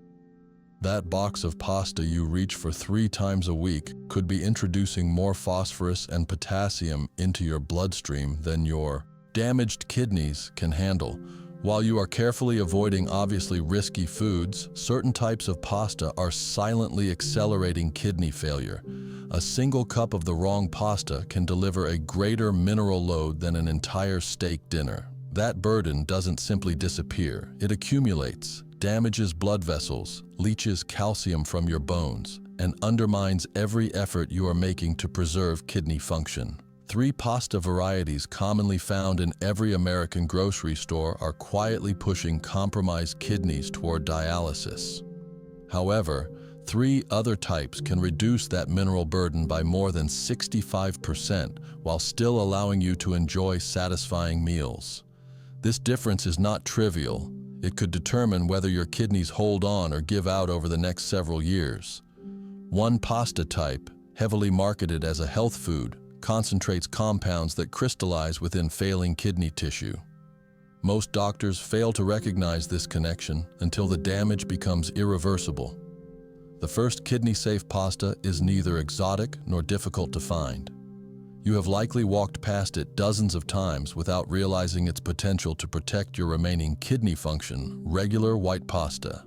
That box of pasta you reach for 3 times a week could be introducing more phosphorus and potassium into your bloodstream than your damaged kidneys can handle. While you are carefully avoiding obviously risky foods, certain types of pasta are silently accelerating kidney failure. A single cup of the wrong pasta can deliver a greater mineral load than an entire steak dinner. That burden doesn't simply disappear, it accumulates, damages blood vessels, leaches calcium from your bones, and undermines every effort you are making to preserve kidney function. 3 pasta varieties commonly found in every American grocery store are quietly pushing compromised kidneys toward dialysis. However, 3 other types can reduce that mineral burden by more than 65% while still allowing you to enjoy satisfying meals. This difference is not trivial. It could determine whether your kidneys hold on or give out over the next several years. One pasta type, heavily marketed as a health food, concentrates compounds that crystallize within failing kidney tissue. Most doctors fail to recognize this connection until the damage becomes irreversible. The first kidney-safe pasta is neither exotic nor difficult to find. You have likely walked past it dozens of times without realizing its potential to protect your remaining kidney function: regular white pasta.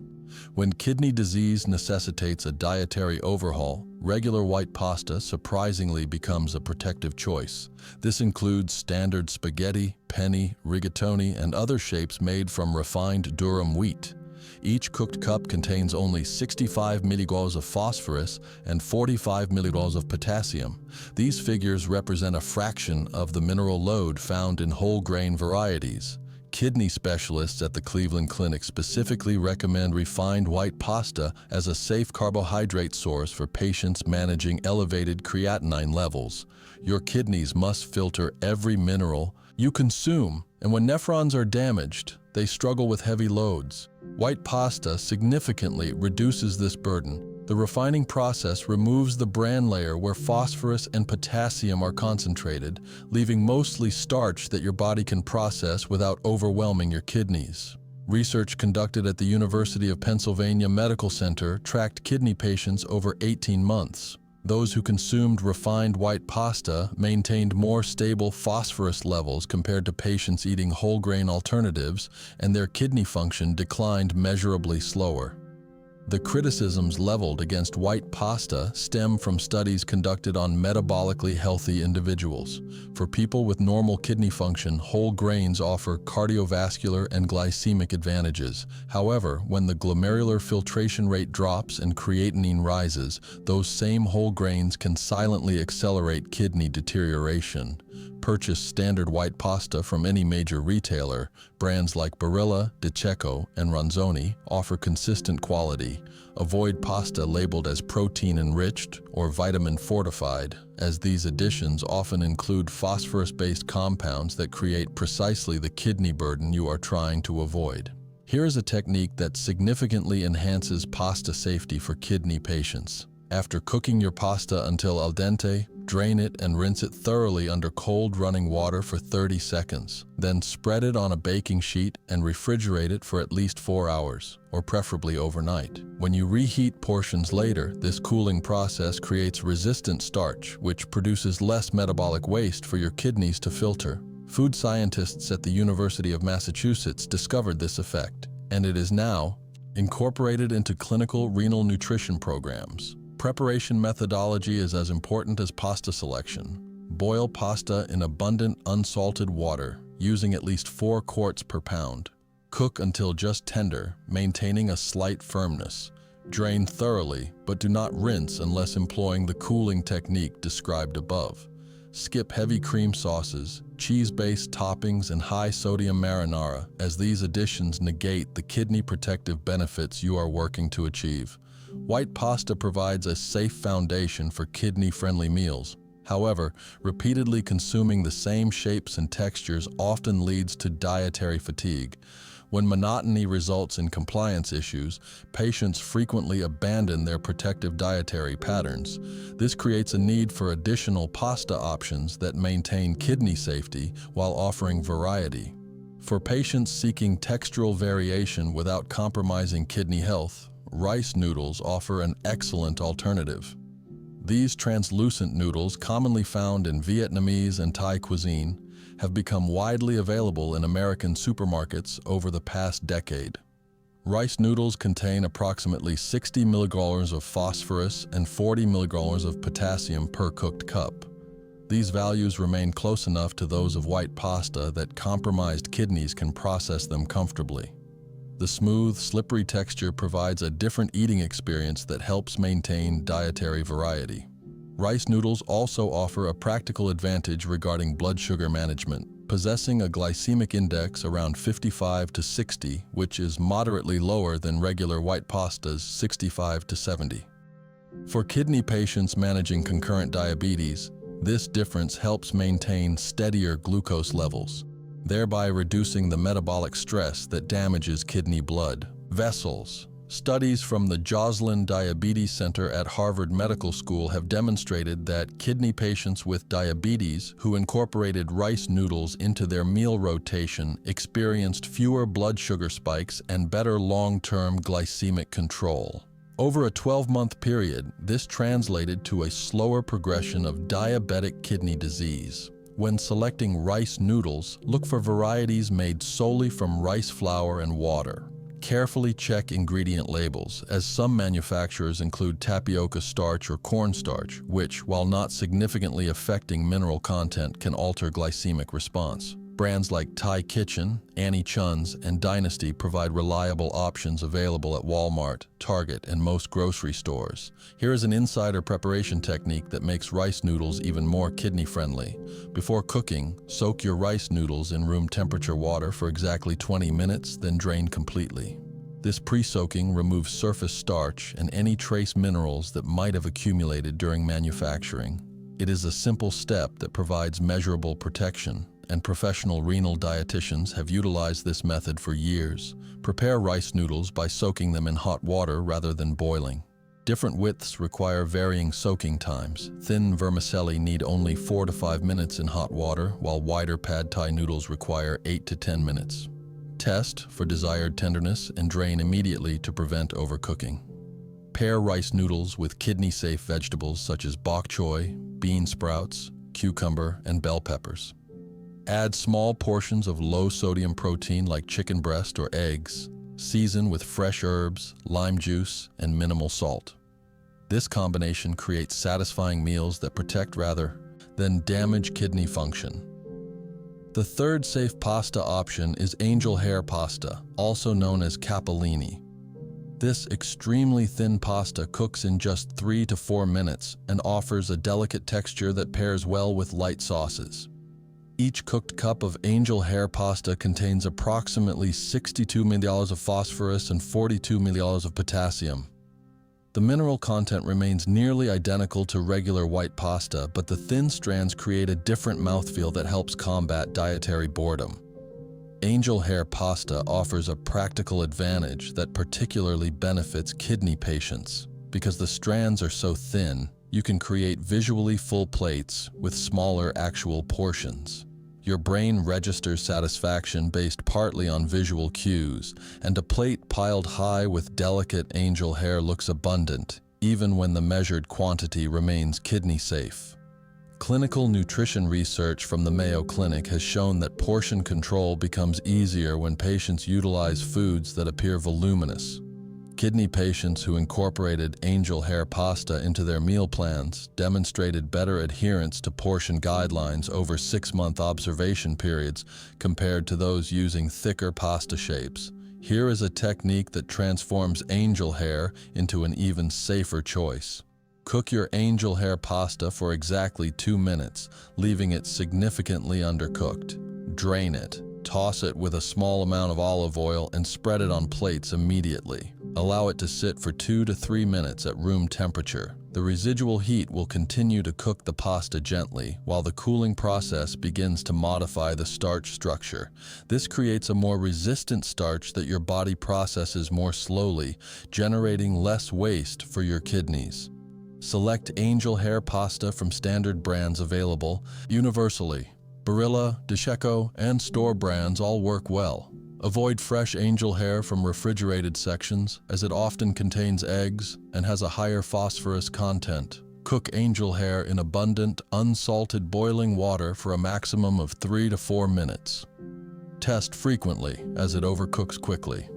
When kidney disease necessitates a dietary overhaul, regular white pasta surprisingly becomes a protective choice. This includes standard spaghetti, penne, rigatoni, and other shapes made from refined durum wheat. Each cooked cup contains only 65 mg of phosphorus and 45 mg of potassium. These figures represent a fraction of the mineral load found in whole grain varieties. Kidney specialists at the Cleveland Clinic specifically recommend refined white pasta as a safe carbohydrate source for patients managing elevated creatinine levels. Your kidneys must filter every mineral you consume, and when nephrons are damaged, they struggle with heavy loads. White pasta significantly reduces this burden. The refining process removes the bran layer where phosphorus and potassium are concentrated, leaving mostly starch that your body can process without overwhelming your kidneys. Research conducted at the University of Pennsylvania Medical Center tracked kidney patients over 18 months. Those who consumed refined white pasta maintained more stable phosphorus levels compared to patients eating whole grain alternatives, and their kidney function declined measurably slower. The criticisms leveled against white pasta stem from studies conducted on metabolically healthy individuals. For people with normal kidney function, whole grains offer cardiovascular and glycemic advantages. However, when the glomerular filtration rate drops and creatinine rises, those same whole grains can silently accelerate kidney deterioration. Purchase standard white pasta from any major retailer. Brands like Barilla, DiCecco, and Ronzoni offer consistent quality. Avoid pasta labeled as protein-enriched or vitamin-fortified, as these additions often include phosphorus-based compounds that create precisely the kidney burden you are trying to avoid. Here is a technique that significantly enhances pasta safety for kidney patients. After cooking your pasta until al dente, drain it and rinse it thoroughly under cold running water for 30 seconds. Then spread it on a baking sheet and refrigerate it for at least 4 hours, or preferably overnight. When you reheat portions later, this cooling process creates resistant starch, which produces less metabolic waste for your kidneys to filter. Food scientists at the University of Massachusetts discovered this effect, and it is now incorporated into clinical renal nutrition programs. Preparation methodology is as important as pasta selection. Boil pasta in abundant, unsalted water, using at least 4 quarts per pound. Cook until just tender, maintaining a slight firmness. Drain thoroughly, but do not rinse unless employing the cooling technique described above. Skip heavy cream sauces, cheese-based toppings, and high-sodium marinara, as these additions negate the kidney protective benefits you are working to achieve. White pasta provides a safe foundation for kidney-friendly meals. However, repeatedly consuming the same shapes and textures often leads to dietary fatigue. When monotony results in compliance issues, patients frequently abandon their protective dietary patterns. This creates a need for additional pasta options that maintain kidney safety while offering variety. For patients seeking textural variation without compromising kidney health, rice noodles offer an excellent alternative. These translucent noodles, commonly found in Vietnamese and Thai cuisine, have become widely available in American supermarkets over the past decade. Rice noodles contain approximately 60 milligrams of phosphorus and 40 milligrams of potassium per cooked cup. These values remain close enough to those of white pasta that compromised kidneys can process them comfortably. The smooth, slippery texture provides a different eating experience that helps maintain dietary variety. Rice noodles also offer a practical advantage regarding blood sugar management, possessing a glycemic index around 55 to 60, which is moderately lower than regular white pasta's 65 to 70. For kidney patients managing concurrent diabetes, this difference helps maintain steadier glucose levels, thereby reducing the metabolic stress that damages kidney blood vessels. Studies from the Joslin Diabetes Center at Harvard Medical School have demonstrated that kidney patients with diabetes who incorporated rice noodles into their meal rotation experienced fewer blood sugar spikes and better long-term glycemic control. Over a 12-month period, this translated to a slower progression of diabetic kidney disease. When selecting rice noodles, look for varieties made solely from rice flour and water. Carefully check ingredient labels, as some manufacturers include tapioca starch or cornstarch, which, while not significantly affecting mineral content, can alter glycemic response. Brands like Thai Kitchen, Annie Chun's, and Dynasty provide reliable options available at Walmart, Target, and most grocery stores. Here is an insider preparation technique that makes rice noodles even more kidney-friendly. Before cooking, soak your rice noodles in room temperature water for exactly 20 minutes, then drain completely. This pre-soaking removes surface starch and any trace minerals that might have accumulated during manufacturing. It is a simple step that provides measurable protection, and professional renal dietitians have utilized this method for years. Prepare rice noodles by soaking them in hot water rather than boiling. Different widths require varying soaking times. Thin vermicelli need only 4 to 5 minutes in hot water, while wider pad thai noodles require 8 to 10 minutes. Test for desired tenderness and drain immediately to prevent overcooking. Pair rice noodles with kidney-safe vegetables such as bok choy, bean sprouts, cucumber, and bell peppers. Add small portions of low-sodium protein like chicken breast or eggs. Season with fresh herbs, lime juice, and minimal salt. This combination creates satisfying meals that protect rather than damage kidney function. The third safe pasta option is angel hair pasta, also known as capellini. This extremely thin pasta cooks in just 3 to 4 minutes and offers a delicate texture that pairs well with light sauces. Each cooked cup of angel hair pasta contains approximately 62 milliliters of phosphorus and 42 milliliters of potassium. The mineral content remains nearly identical to regular white pasta, but the thin strands create a different mouthfeel that helps combat dietary boredom. Angel hair pasta offers a practical advantage that particularly benefits kidney patients. Because the strands are so thin, you can create visually full plates with smaller actual portions. Your brain registers satisfaction based partly on visual cues, and a plate piled high with delicate angel hair looks abundant, even when the measured quantity remains kidney safe. Clinical nutrition research from the Mayo Clinic has shown that portion control becomes easier when patients utilize foods that appear voluminous. Kidney patients who incorporated angel hair pasta into their meal plans demonstrated better adherence to portion guidelines over 6-month observation periods compared to those using thicker pasta shapes. Here is a technique that transforms angel hair into an even safer choice. Cook your angel hair pasta for exactly 2 minutes, leaving it significantly undercooked. Drain it. Toss it with a small amount of olive oil and spread it on plates immediately. Allow it to sit for 2 to 3 minutes at room temperature. The residual heat will continue to cook the pasta gently, while the cooling process begins to modify the starch structure. This creates a more resistant starch that your body processes more slowly, generating less waste for your kidneys. Select angel hair pasta from standard brands available universally. Barilla, Disheco, and store brands all work well. Avoid fresh angel hair from refrigerated sections, as it often contains eggs and has a higher phosphorus content. Cook angel hair in abundant, unsalted boiling water for a maximum of 3 to 4 minutes. Test frequently, as it overcooks quickly.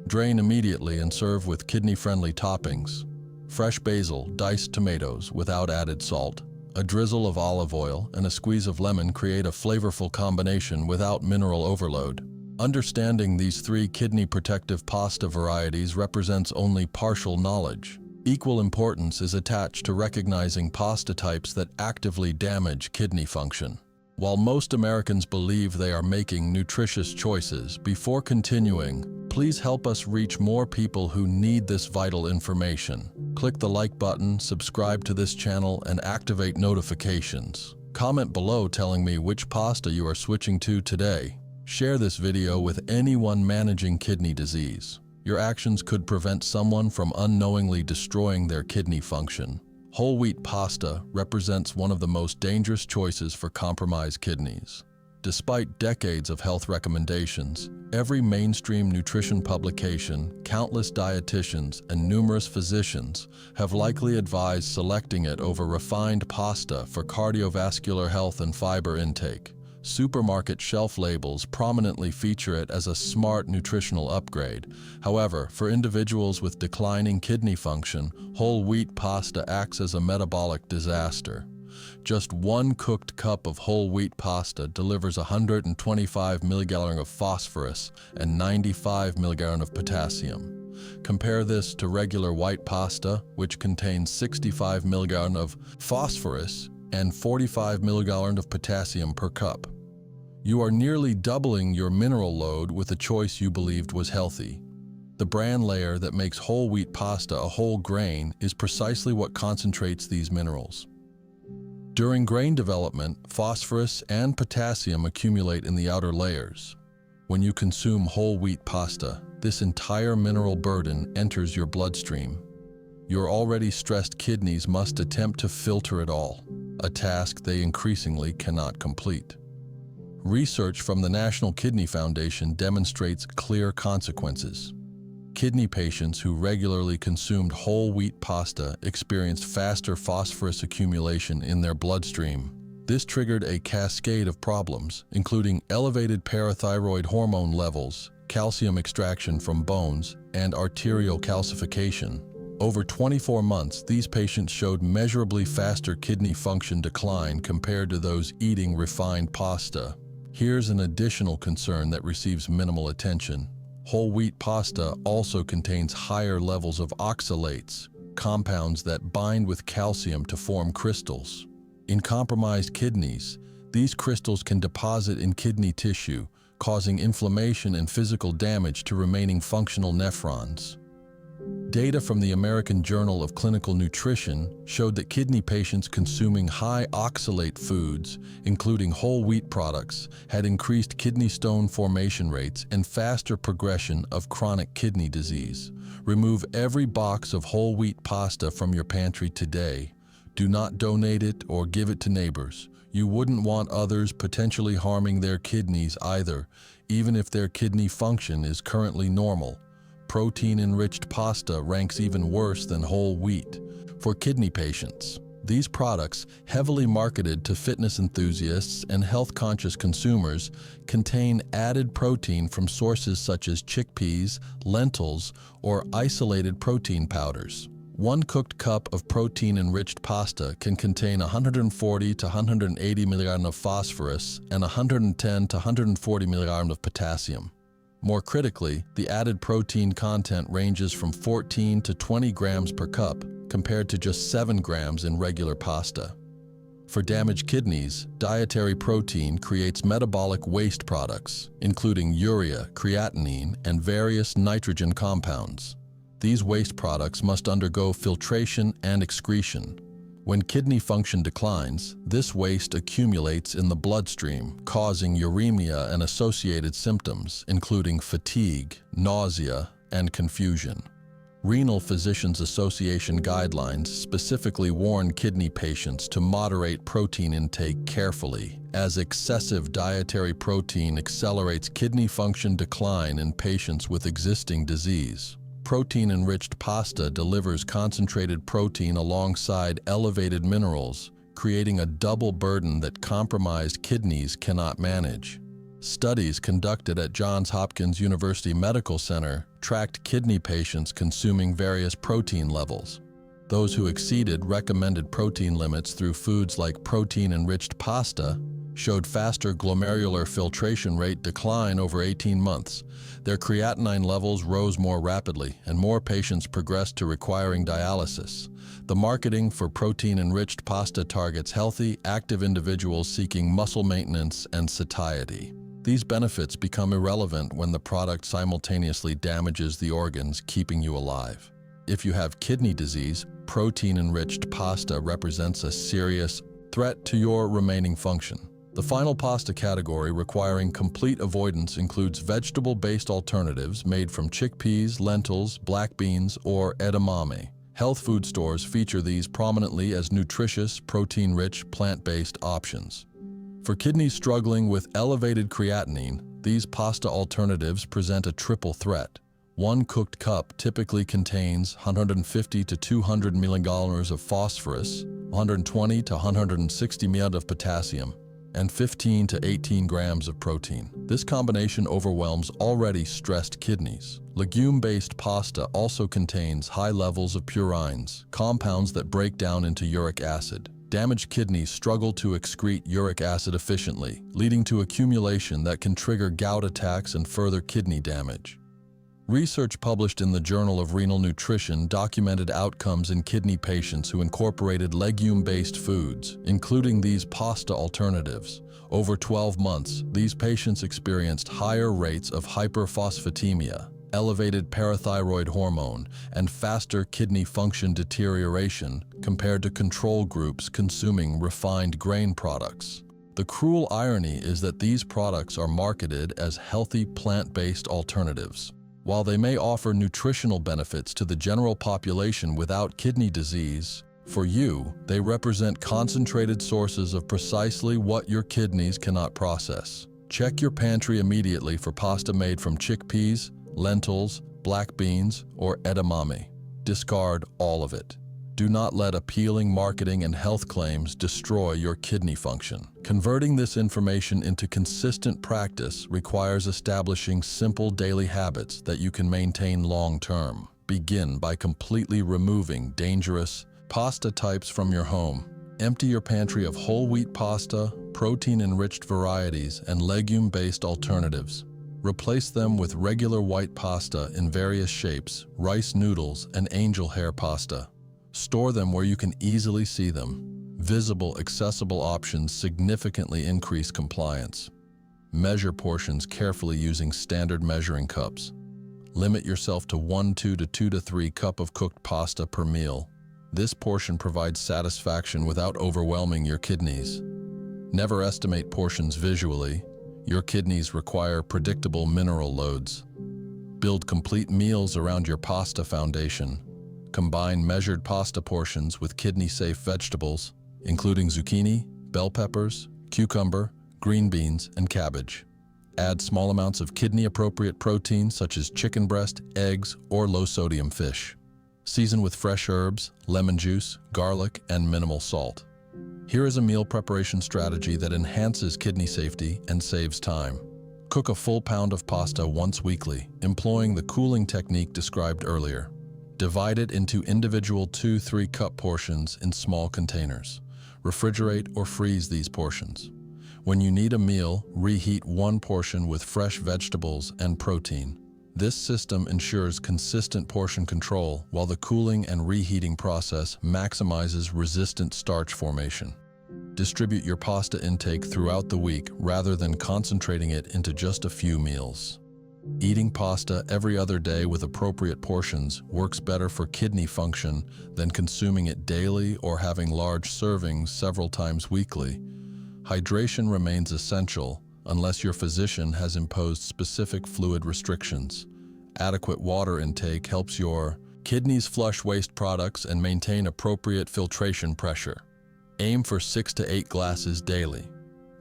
Drain immediately and serve with kidney-friendly toppings. Fresh basil, diced tomatoes without added salt, a drizzle of olive oil, and a squeeze of lemon create a flavorful combination without mineral overload. Understanding these 3 kidney protective pasta varieties represents only partial knowledge. Equal importance is attached to recognizing pasta types that actively damage kidney function. While most Americans believe they are making nutritious choices, before continuing, please help us reach more people who need this vital information. Click the like button, subscribe to this channel, and activate notifications. Comment below telling me which pasta you are switching to today. Share this video with anyone managing kidney disease. Your actions could prevent someone from unknowingly destroying their kidney function. Whole wheat pasta represents one of the most dangerous choices for compromised kidneys. Despite decades of health recommendations, every mainstream nutrition publication, countless dietitians, and numerous physicians have likely advised selecting it over refined pasta for cardiovascular health and fiber intake. Supermarket shelf labels prominently feature it as a smart nutritional upgrade. However, for individuals with declining kidney function, whole wheat pasta acts as a metabolic disaster. Just one cooked cup of whole wheat pasta delivers 125 mg of phosphorus and 95 mg of potassium. Compare this to regular white pasta, which contains 65 mg of phosphorus and 45 mg of potassium per cup. You are nearly doubling your mineral load with a choice you believed was healthy. The bran layer that makes whole wheat pasta a whole grain is precisely what concentrates these minerals. During grain development, phosphorus and potassium accumulate in the outer layers. When you consume whole wheat pasta, this entire mineral burden enters your bloodstream. Your already stressed kidneys must attempt to filter it all, a task they increasingly cannot complete. Research from the National Kidney Foundation demonstrates clear consequences. Kidney patients who regularly consumed whole wheat pasta experienced faster phosphorus accumulation in their bloodstream. This triggered a cascade of problems, including elevated parathyroid hormone levels, calcium extraction from bones, and arterial calcification. Over 24 months, these patients showed measurably faster kidney function decline compared to those eating refined pasta. Here's an additional concern that receives minimal attention. Whole wheat pasta also contains higher levels of oxalates, compounds that bind with calcium to form crystals. In compromised kidneys, these crystals can deposit in kidney tissue, causing inflammation and physical damage to remaining functional nephrons. Data from the American Journal of Clinical Nutrition showed that kidney patients consuming high oxalate foods, including whole wheat products, had increased kidney stone formation rates and faster progression of chronic kidney disease. Remove every box of whole wheat pasta from your pantry today. Do not donate it or give it to neighbors. You wouldn't want others potentially harming their kidneys either, even if their kidney function is currently normal. Protein-enriched pasta ranks even worse than whole wheat. For kidney patients, these products, heavily marketed to fitness enthusiasts and health-conscious consumers, contain added protein from sources such as chickpeas, lentils, or isolated protein powders. One cooked cup of protein-enriched pasta can contain 140 to 180 mg of phosphorus and 110 to 140 mg of potassium. More critically, the added protein content ranges from 14 to 20 grams per cup, compared to just 7 grams in regular pasta. For damaged kidneys, dietary protein creates metabolic waste products, including urea, creatinine, and various nitrogen compounds. These waste products must undergo filtration and excretion. When kidney function declines, this waste accumulates in the bloodstream, causing uremia and associated symptoms, including fatigue, nausea, and confusion. Renal Physicians Association guidelines specifically warn kidney patients to moderate protein intake carefully, as excessive dietary protein accelerates kidney function decline in patients with existing disease. Protein-enriched pasta delivers concentrated protein alongside elevated minerals, creating a double burden that compromised kidneys cannot manage. Studies conducted at Johns Hopkins University Medical Center tracked kidney patients consuming various protein levels. Those who exceeded recommended protein limits through foods like protein-enriched pasta showed faster glomerular filtration rate decline over 18 months. Their creatinine levels rose more rapidly, and more patients progressed to requiring dialysis. The marketing for protein-enriched pasta targets healthy, active individuals seeking muscle maintenance and satiety. These benefits become irrelevant when the product simultaneously damages the organs keeping you alive. If you have kidney disease, protein-enriched pasta represents a serious threat to your remaining function. The final pasta category requiring complete avoidance includes vegetable-based alternatives made from chickpeas, lentils, black beans, or edamame. Health food stores feature these prominently as nutritious, protein-rich, plant-based options. For kidneys struggling with elevated creatinine, these pasta alternatives present a triple threat. One cooked cup typically contains 150 to 200 mg of phosphorus, 120 to 160 mg of potassium, and 15 to 18 grams of protein. This combination overwhelms already stressed kidneys. Legume-based pasta also contains high levels of purines, compounds that break down into uric acid. Damaged kidneys struggle to excrete uric acid efficiently, leading to accumulation that can trigger gout attacks and further kidney damage. Research published in the Journal of Renal Nutrition documented outcomes in kidney patients who incorporated legume-based foods, including these pasta alternatives. Over 12 months, these patients experienced higher rates of hyperphosphatemia, elevated parathyroid hormone, and faster kidney function deterioration compared to control groups consuming refined grain products. The cruel irony is that these products are marketed as healthy plant-based alternatives. While they may offer nutritional benefits to the general population without kidney disease, for you, they represent concentrated sources of precisely what your kidneys cannot process. Check your pantry immediately for pasta made from chickpeas, lentils, black beans, or edamame. Discard all of it. Do not let appealing marketing and health claims destroy your kidney function. Converting this information into consistent practice requires establishing simple daily habits that you can maintain long-term. Begin by completely removing dangerous pasta types from your home. Empty your pantry of whole wheat pasta, protein-enriched varieties, and legume-based alternatives. Replace them with regular white pasta in various shapes, rice noodles, and angel hair pasta. Store them where you can easily see them. Visible, accessible options significantly increase compliance. Measure portions carefully using standard measuring cups. Limit yourself to 1 to 2 to 3 cups of cooked pasta per meal. This portion provides satisfaction without overwhelming your kidneys. Never estimate portions visually. Your kidneys require predictable mineral loads. Build complete meals around your pasta foundation. Combine measured pasta portions with kidney-safe vegetables, including zucchini, bell peppers, cucumber, green beans, and cabbage. Add small amounts of kidney-appropriate protein such as chicken breast, eggs, or low-sodium fish. Season with fresh herbs, lemon juice, garlic, and minimal salt. Here is a meal preparation strategy that enhances kidney safety and saves time. Cook a full pound of pasta once weekly, employing the cooling technique described earlier. Divide it into individual 2-3 cup portions in small containers. Refrigerate or freeze these portions. When you need a meal, reheat one portion with fresh vegetables and protein. This system ensures consistent portion control while the cooling and reheating process maximizes resistant starch formation. Distribute your pasta intake throughout the week rather than concentrating it into just a few meals. Eating pasta every other day with appropriate portions works better for kidney function than consuming it daily or having large servings several times weekly. Hydration remains essential unless your physician has imposed specific fluid restrictions. Adequate water intake helps your kidneys flush waste products and maintain appropriate filtration pressure. Aim for 6 to 8 glasses daily.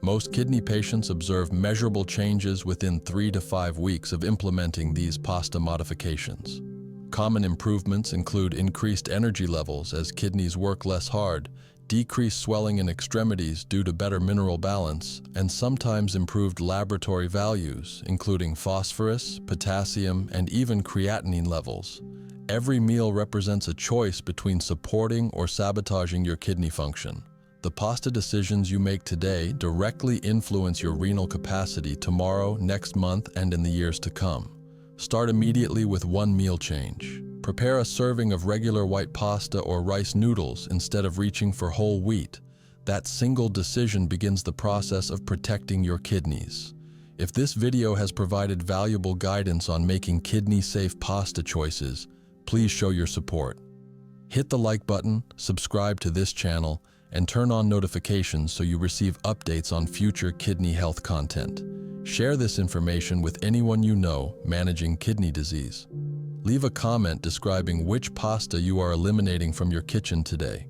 Most kidney patients observe measurable changes within 3 to 5 weeks of implementing these pasta modifications. Common improvements include increased energy levels as kidneys work less hard, decreased swelling in extremities due to better mineral balance, and sometimes improved laboratory values, including phosphorus, potassium, and even creatinine levels. Every meal represents a choice between supporting or sabotaging your kidney function. The pasta decisions you make today directly influence your renal capacity tomorrow, next month, and in the years to come. Start immediately with one meal change. Prepare a serving of regular white pasta or rice noodles instead of reaching for whole wheat. That single decision begins the process of protecting your kidneys. If this video has provided valuable guidance on making kidney-safe pasta choices, please show your support. Hit the like button, subscribe to this channel, and turn on notifications so you receive updates on future kidney health content. Share this information with anyone you know managing kidney disease. Leave a comment describing which pasta you are eliminating from your kitchen today.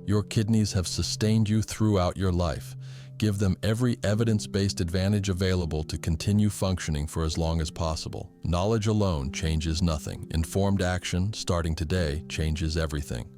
Your kidneys have sustained you throughout your life. Give them every evidence-based advantage available to continue functioning for as long as possible. Knowledge alone changes nothing. Informed action, starting today, changes everything.